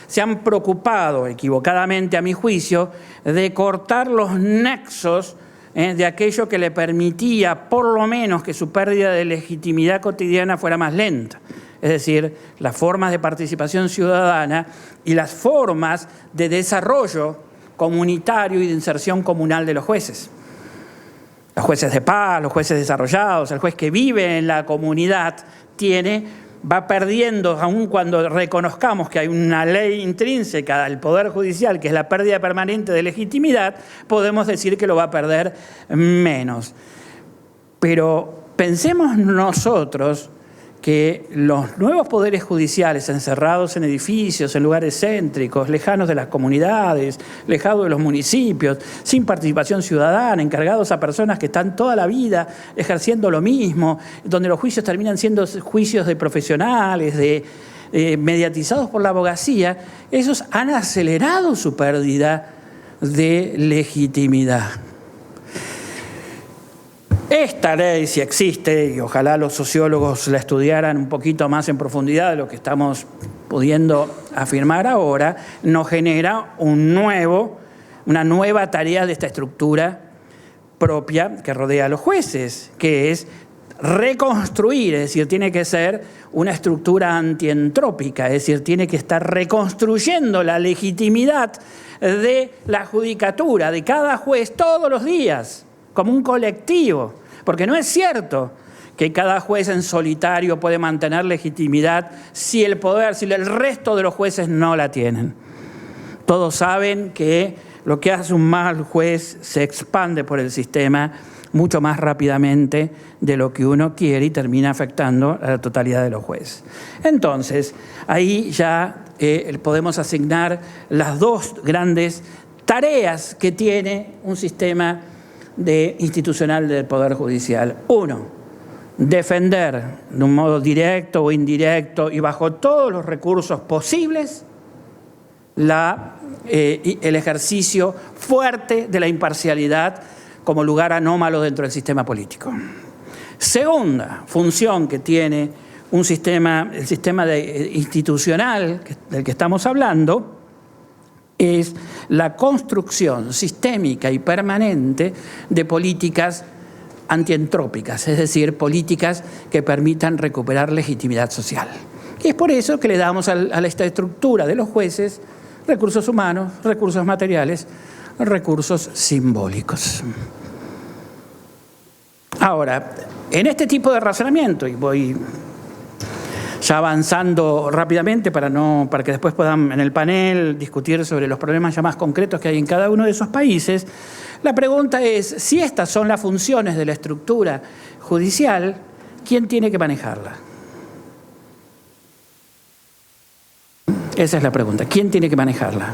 se han preocupado, equivocadamente a mi juicio, de cortar los nexos de aquello que le permitía, por lo menos, que su pérdida de legitimidad cotidiana fuera más lenta. Es decir, las formas de participación ciudadana y las formas de desarrollo comunitario y de inserción comunal de los jueces. Los jueces de paz, los jueces desarrollados, el juez que vive en la comunidad va perdiendo, aun cuando reconozcamos que hay una ley intrínseca al Poder Judicial, que es la pérdida permanente de legitimidad, podemos decir que lo va a perder menos. Pero pensemos nosotros que los nuevos poderes judiciales encerrados en edificios, en lugares céntricos, lejanos de las comunidades, lejanos de los municipios, sin participación ciudadana, encargados a personas que están toda la vida ejerciendo lo mismo, donde los juicios terminan siendo juicios de profesionales, mediatizados por la abogacía, esos han acelerado su pérdida de legitimidad. Esta ley, si existe, y ojalá los sociólogos la estudiaran un poquito más en profundidad de lo que estamos pudiendo afirmar ahora nos genera una nueva tarea de esta estructura propia que rodea a los jueces, que es reconstruir, es decir, tiene que ser una estructura antientrópica, es decir, tiene que estar reconstruyendo la legitimidad de la judicatura, de cada juez todos los días, como un colectivo, porque no es cierto que cada juez en solitario puede mantener legitimidad si el resto de los jueces no la tienen. Todos saben que lo que hace un mal juez se expande por el sistema mucho más rápidamente de lo que uno quiere y termina afectando a la totalidad de los jueces. Entonces, ahí ya podemos asignar las dos grandes tareas que tiene un sistema institucional del Poder Judicial. Uno, defender de un modo directo o indirecto y bajo todos los recursos posibles el ejercicio fuerte de la imparcialidad como lugar anómalo dentro del sistema político. Segunda función que tiene el sistema institucional del que estamos hablando es la construcción sistémica y permanente de políticas antientrópicas, es decir, políticas que permitan recuperar legitimidad social. Y es por eso que le damos a esta estructura de los jueces recursos humanos, recursos materiales, recursos simbólicos. Ahora, en este tipo de razonamiento, y voy ya avanzando rápidamente para que después puedan en el panel discutir sobre los problemas ya más concretos que hay en cada uno de esos países, la pregunta es, si estas son las funciones de la estructura judicial, ¿quién tiene que manejarla? Esa es la pregunta, ¿quién tiene que manejarla?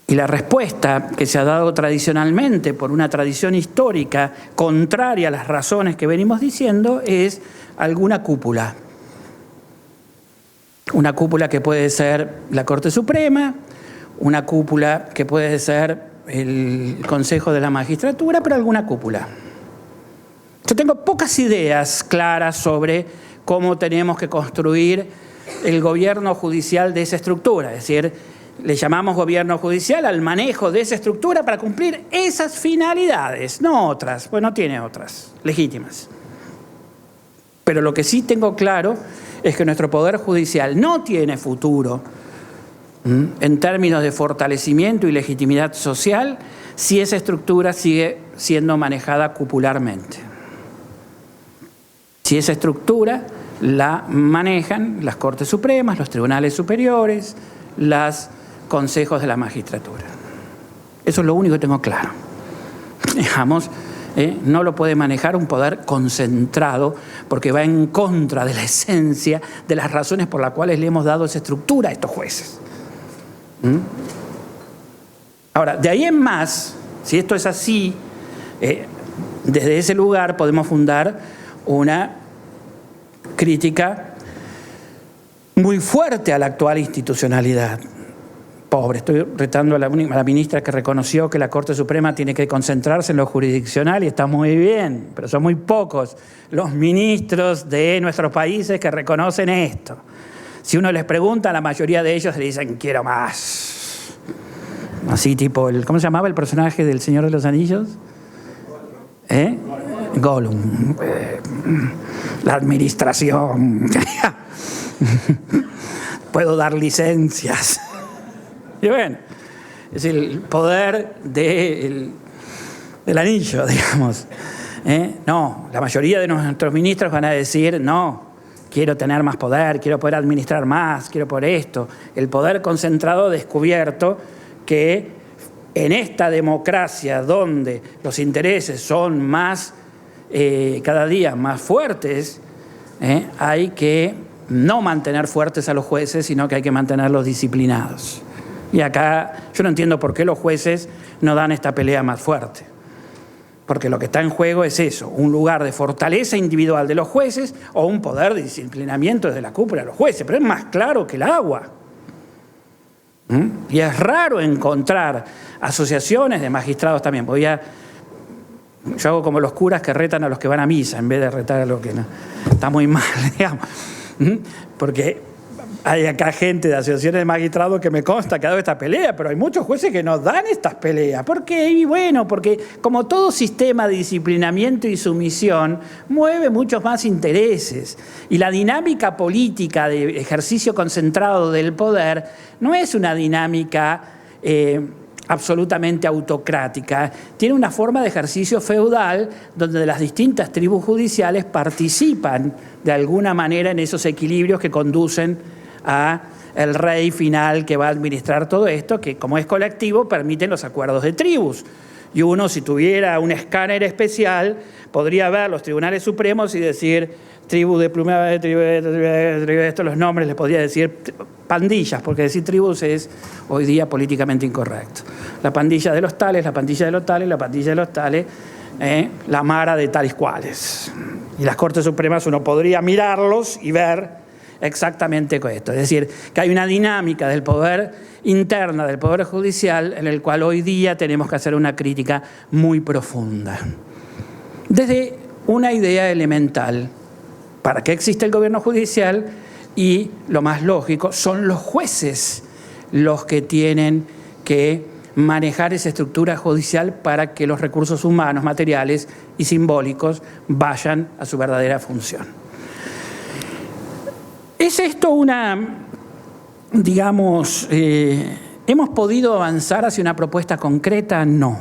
Y la respuesta que se ha dado tradicionalmente por una tradición histórica contraria a las razones que venimos diciendo es alguna cúpula. Una cúpula que puede ser la Corte Suprema, una cúpula que puede ser el Consejo de la Magistratura, pero alguna cúpula. Yo tengo pocas ideas claras sobre cómo tenemos que construir el gobierno judicial de esa estructura, es decir, le llamamos gobierno judicial al manejo de esa estructura para cumplir esas finalidades, no otras, pues no tiene otras legítimas. Pero lo que sí tengo claro es que nuestro Poder Judicial no tiene futuro en términos de fortalecimiento y legitimidad social si esa estructura sigue siendo manejada cupularmente. Si esa estructura la manejan las Cortes Supremas, los tribunales superiores, los consejos de la magistratura. Eso es lo único que tengo claro. Digamos, no lo puede manejar un poder concentrado porque va en contra de la esencia de las razones por las cuales le hemos dado esa estructura a estos jueces. Ahora, de ahí en más, si esto es así, desde ese lugar podemos fundar una crítica muy fuerte a la actual institucionalidad. Pobre, estoy retando a la ministra que reconoció que la Corte Suprema tiene que concentrarse en lo jurisdiccional y está muy bien, pero son muy pocos los ministros de nuestros países que reconocen esto. Si uno les pregunta, la mayoría de ellos le dicen, quiero más. Así tipo, ¿cómo se llamaba el personaje del Señor de los Anillos? Gollum. La administración. Puedo dar licencias. Y bueno, es el poder del anillo, digamos. No, la mayoría de nuestros ministros van a decir, no, quiero tener más poder, quiero poder administrar más, quiero por esto. El poder concentrado descubierto que en esta democracia donde los intereses son más, cada día más fuertes, hay que no mantener fuertes a los jueces, sino que hay que mantenerlos disciplinados. Y acá yo no entiendo por qué los jueces no dan esta pelea más fuerte. Porque lo que está en juego es eso, un lugar de fortaleza individual de los jueces o un poder de disciplinamiento desde la cúpula de los jueces. Pero es más claro que el agua. Y es raro encontrar asociaciones de magistrados también. Yo hago como los curas que retan a los que van a misa en vez de retar a los que no. Está muy mal, digamos. Porque Hay acá gente de asociaciones de magistrados que me consta que ha dado esta pelea, pero hay muchos jueces que no dan estas peleas. ¿Por qué? Y bueno, porque como todo sistema de disciplinamiento y sumisión, mueve muchos más intereses. Y la dinámica política de ejercicio concentrado del poder no es una dinámica absolutamente autocrática. Tiene una forma de ejercicio feudal donde las distintas tribus judiciales participan de alguna manera en esos equilibrios que conducen a el rey final que va a administrar todo esto, que como es colectivo permiten los acuerdos de tribus. Y uno, si tuviera un escáner especial, podría ver los tribunales supremos y decir tribu de Plumé, tribu de esto, los nombres, les podría decir pandillas, porque decir tribus es hoy día políticamente incorrecto. La pandilla de los tales, la pandilla de los tales, la pandilla de los tales, la mara de tales cuales. Y las Cortes Supremas uno podría mirarlos y ver exactamente con esto. Es decir, que hay una dinámica del poder interna del Poder Judicial en el cual hoy día tenemos que hacer una crítica muy profunda. Desde una idea elemental, ¿para qué existe el gobierno judicial? Y lo más lógico, son los jueces los que tienen que manejar esa estructura judicial para que los recursos humanos, materiales y simbólicos vayan a su verdadera función. ¿Es esto una, digamos, hemos podido avanzar hacia una propuesta concreta? No.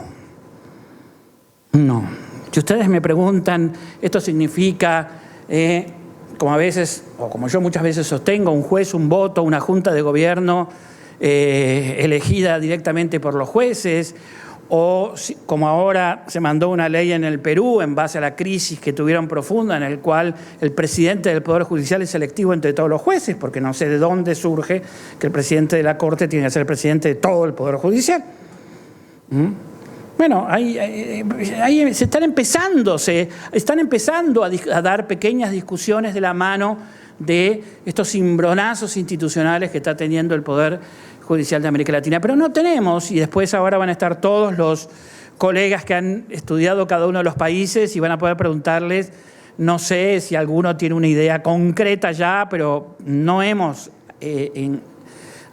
No. Si ustedes me preguntan, ¿esto significa, como a veces, o como yo muchas veces sostengo, un juez, un voto, una junta de gobierno elegida directamente por los jueces? O como ahora se mandó una ley en el Perú en base a la crisis que tuvieron profunda, en el cual el presidente del Poder Judicial es selectivo entre todos los jueces, porque no sé de dónde surge que el presidente de la Corte tiene que ser el presidente de todo el Poder Judicial. Bueno, ahí se están empezando a dar pequeñas discusiones de la mano de estos cimbronazos institucionales que está teniendo el Poder Judicial de América Latina, pero no tenemos, y después ahora van a estar todos los colegas que han estudiado cada uno de los países y van a poder preguntarles, no sé si alguno tiene una idea concreta ya, pero no hemos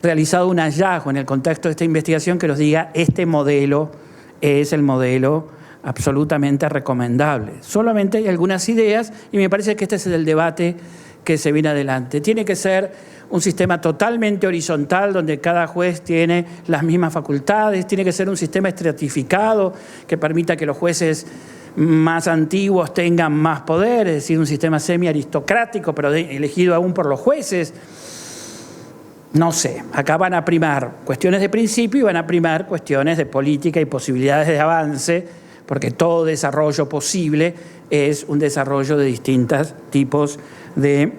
realizado un hallazgo en el contexto de esta investigación que nos diga este modelo es el modelo absolutamente recomendable. Solamente hay algunas ideas y me parece que este es el debate que se viene adelante. Tiene que ser un sistema totalmente horizontal donde cada juez tiene las mismas facultades, tiene que ser un sistema estratificado que permita que los jueces más antiguos tengan más poder, es decir, un sistema semi-aristocrático, pero elegido aún por los jueces. No sé, acá van a primar cuestiones de principio y van a primar cuestiones de política y posibilidades de avance, porque todo desarrollo posible es un desarrollo de distintos tipos de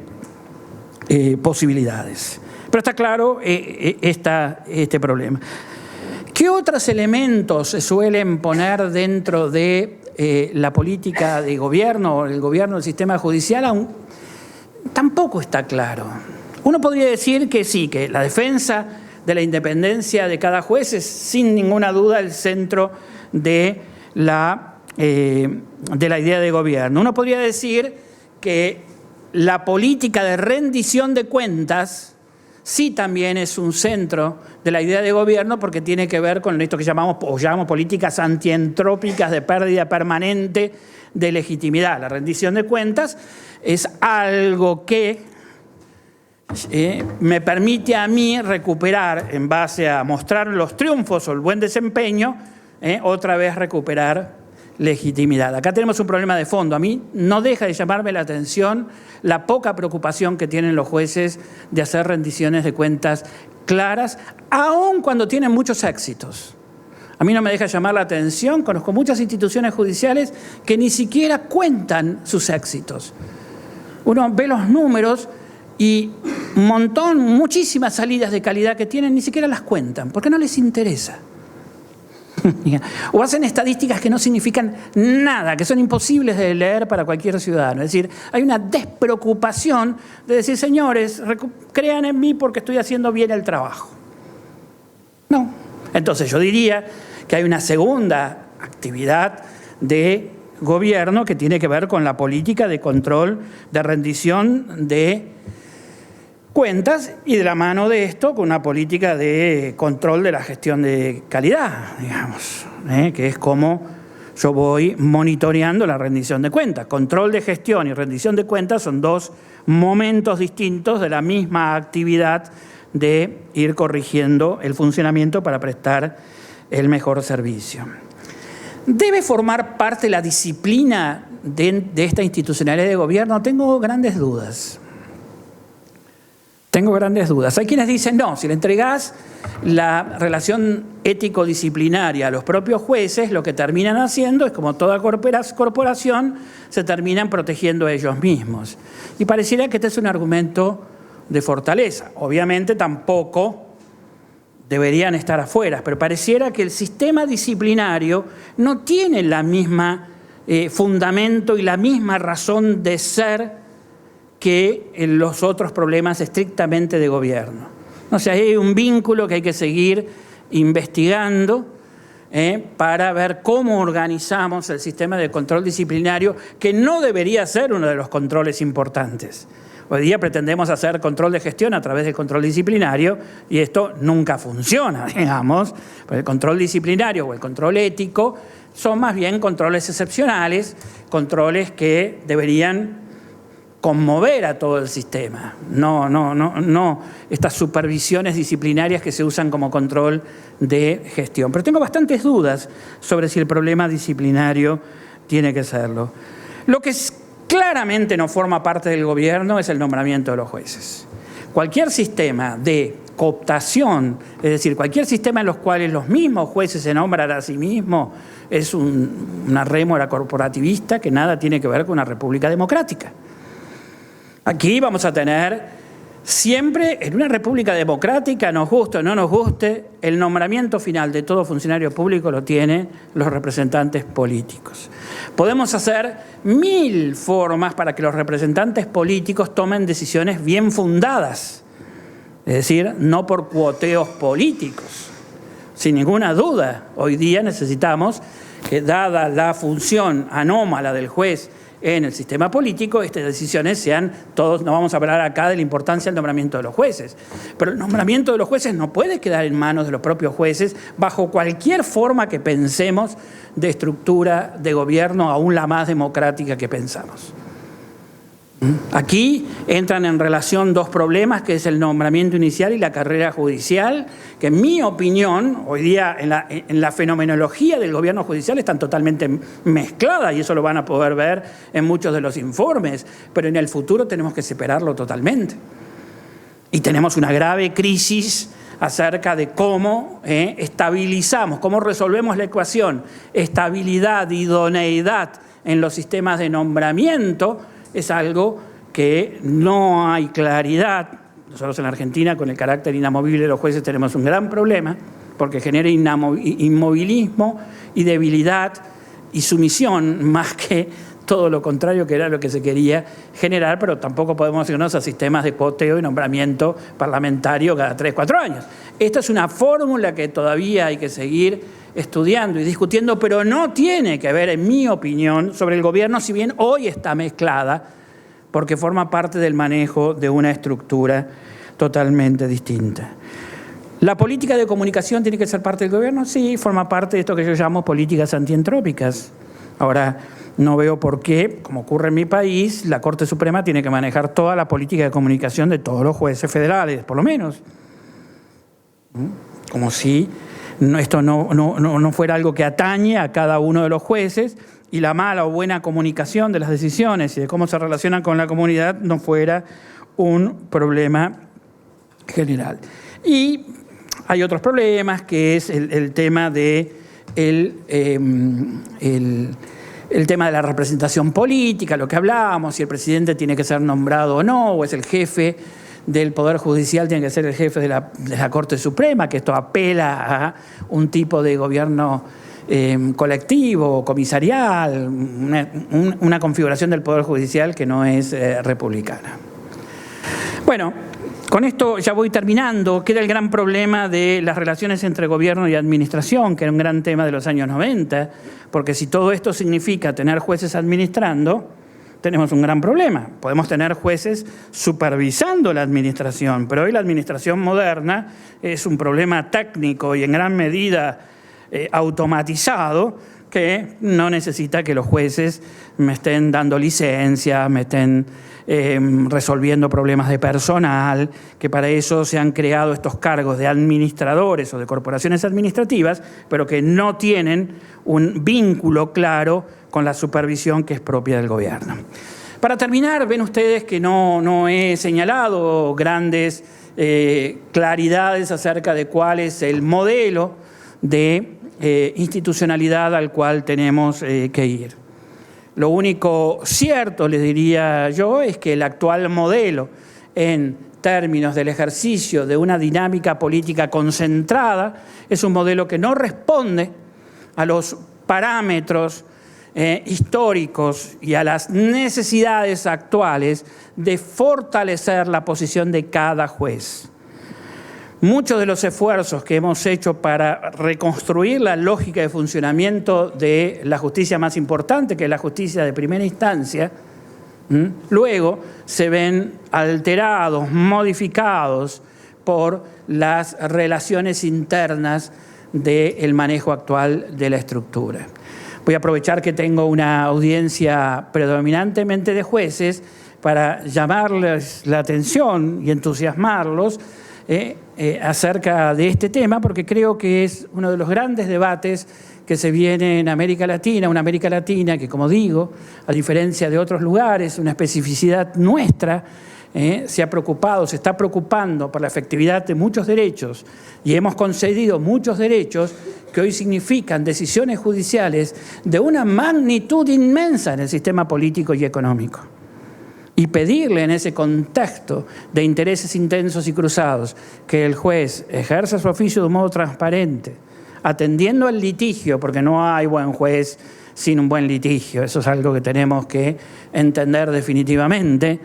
posibilidades. Pero está claro este problema. ¿Qué otros elementos se suelen poner dentro de la política de gobierno o el gobierno del sistema judicial? Aún tampoco está claro. Uno podría decir que sí, que la defensa de la independencia de cada juez es sin ninguna duda el centro de la idea de gobierno. Uno podría decir que la política de rendición de cuentas sí también es un centro de la idea de gobierno porque tiene que ver con esto que llamamos políticas antientrópicas de pérdida permanente de legitimidad. La rendición de cuentas es algo que me permite a mí recuperar, en base a mostrar los triunfos o el buen desempeño, otra vez recuperar legitimidad. Acá tenemos un problema de fondo. A mí no deja de llamarme la atención la poca preocupación que tienen los jueces de hacer rendiciones de cuentas claras, aun cuando tienen muchos éxitos. A mí no me deja llamar la atención, conozco muchas instituciones judiciales que ni siquiera cuentan sus éxitos. Uno ve los números y muchísimas salidas de calidad que tienen, ni siquiera las cuentan, porque no les interesa. O hacen estadísticas que no significan nada, que son imposibles de leer para cualquier ciudadano. Es decir, hay una despreocupación de decir, señores, crean en mí porque estoy haciendo bien el trabajo. No. Entonces yo diría que hay una segunda actividad de gobierno que tiene que ver con la política de control, de rendición de cuentas y de la mano de esto con una política de control de la gestión de calidad, digamos, que es como yo voy monitoreando la rendición de cuentas. Control de gestión y rendición de cuentas son dos momentos distintos de la misma actividad de ir corrigiendo el funcionamiento para prestar el mejor servicio. ¿Debe formar parte la disciplina de esta institucionalidad de gobierno? Tengo grandes dudas. Hay quienes dicen, no, si le entregás la relación ético-disciplinaria a los propios jueces, lo que terminan haciendo es, como toda corporación, se terminan protegiendo a ellos mismos. Y pareciera que este es un argumento de fortaleza. Obviamente tampoco deberían estar afuera, pero pareciera que el sistema disciplinario no tiene la misma fundamento y la misma razón de ser que en los otros problemas estrictamente de gobierno. O sea, hay un vínculo que hay que seguir investigando para ver cómo organizamos el sistema de control disciplinario, que no debería ser uno de los controles importantes. Hoy día pretendemos hacer control de gestión a través del control disciplinario y esto nunca funciona, digamos. Porque el control disciplinario o el control ético son más bien controles excepcionales, controles que deberían conmover a todo el sistema, no estas supervisiones disciplinarias que se usan como control de gestión. Pero tengo bastantes dudas sobre si el problema disciplinario tiene que serlo. Lo que claramente no forma parte del gobierno es el nombramiento de los jueces. Cualquier sistema de cooptación, es decir, cualquier sistema en los cuales los mismos jueces se nombran a sí mismos, es una rémora corporativista que nada tiene que ver con una república democrática. Aquí vamos a tener siempre, en una república democrática, nos guste o no nos guste, el nombramiento final de todo funcionario público lo tienen los representantes políticos. Podemos hacer 1000 formas para que los representantes políticos tomen decisiones bien fundadas, es decir, no por cuoteos políticos. Sin ninguna duda, hoy día necesitamos que, dada la función anómala del juez en el sistema político, estas decisiones sean todos. No vamos a hablar acá de la importancia del nombramiento de los jueces, pero el nombramiento de los jueces no puede quedar en manos de los propios jueces bajo cualquier forma que pensemos de estructura de gobierno, aún la más democrática que pensamos. Aquí entran en relación dos problemas, que es el nombramiento inicial y la carrera judicial, que en mi opinión, hoy día en la fenomenología del gobierno judicial están totalmente mezcladas, y eso lo van a poder ver en muchos de los informes, pero en el futuro tenemos que separarlo totalmente. Y tenemos una grave crisis acerca de cómo estabilizamos, cómo resolvemos la ecuación estabilidad, idoneidad en los sistemas de nombramiento. Es algo que no hay claridad. Nosotros en Argentina, con el carácter inamovible de los jueces, tenemos un gran problema, porque genera inmovilismo y debilidad y sumisión, más que todo lo contrario, que era lo que se quería generar, pero tampoco podemos irnos a sistemas de cuoteo y nombramiento parlamentario cada 3-4 años. Esta es una fórmula que todavía hay que seguir estudiando y discutiendo, pero no tiene que ver, en mi opinión, sobre el gobierno, si bien hoy está mezclada, porque forma parte del manejo de una estructura totalmente distinta. ¿La política de comunicación tiene que ser parte del gobierno? Sí, forma parte de esto que yo llamo políticas antientrópicas. Ahora, no veo por qué, como ocurre en mi país, la Corte Suprema tiene que manejar toda la política de comunicación de todos los jueces federales, por lo menos. Como si esto no fuera algo que atañe a cada uno de los jueces, y la mala o buena comunicación de las decisiones y de cómo se relacionan con la comunidad no fuera un problema general. Y hay otros problemas, que es el tema de el tema de la representación política, lo que hablábamos, si el presidente tiene que ser nombrado o no, o es el jefe del Poder Judicial, tiene que ser el jefe de la Corte Suprema, que esto apela a un tipo de gobierno colectivo, comisarial, una configuración del Poder Judicial que no es republicana. Bueno, con esto ya voy terminando. Queda el gran problema de las relaciones entre gobierno y administración, que era un gran tema de los años 90, porque si todo esto significa tener jueces administrando, tenemos un gran problema. Podemos tener jueces supervisando la administración, pero hoy la administración moderna es un problema técnico y en gran medida automatizado, que no necesita que los jueces me estén dando licencias, me estén resolviendo problemas de personal, que para eso se han creado estos cargos de administradores o de corporaciones administrativas, pero que no tienen un vínculo claro con la supervisión que es propia del gobierno. Para terminar, ven ustedes que no he señalado grandes claridades acerca de cuál es el modelo de institucionalidad al cual tenemos que ir. Lo único cierto, les diría yo, es que el actual modelo en términos del ejercicio de una dinámica política concentrada es un modelo que no responde a los parámetros históricos y a las necesidades actuales de fortalecer la posición de cada juez. Muchos de los esfuerzos que hemos hecho para reconstruir la lógica de funcionamiento de la justicia más importante, que es la justicia de primera instancia, luego se ven alterados, modificados por las relaciones internas del manejo actual de la estructura. Voy a aprovechar que tengo una audiencia predominantemente de jueces para llamarles la atención y entusiasmarlos acerca de este tema, porque creo que es uno de los grandes debates que se viene en América Latina, una América Latina que, como digo, a diferencia de otros lugares, una especificidad nuestra, se está preocupando por la efectividad de muchos derechos y hemos concedido muchos derechos que hoy significan decisiones judiciales de una magnitud inmensa en el sistema político y económico. Y pedirle en ese contexto de intereses intensos y cruzados que el juez ejerza su oficio de un modo transparente, atendiendo al litigio, porque no hay buen juez sin un buen litigio, eso es algo que tenemos que entender definitivamente,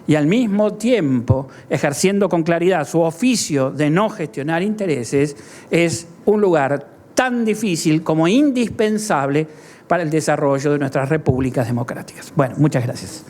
y al mismo tiempo ejerciendo con claridad su oficio de no gestionar intereses, es un lugar tan difícil como indispensable para el desarrollo de nuestras repúblicas democráticas. Bueno, muchas gracias.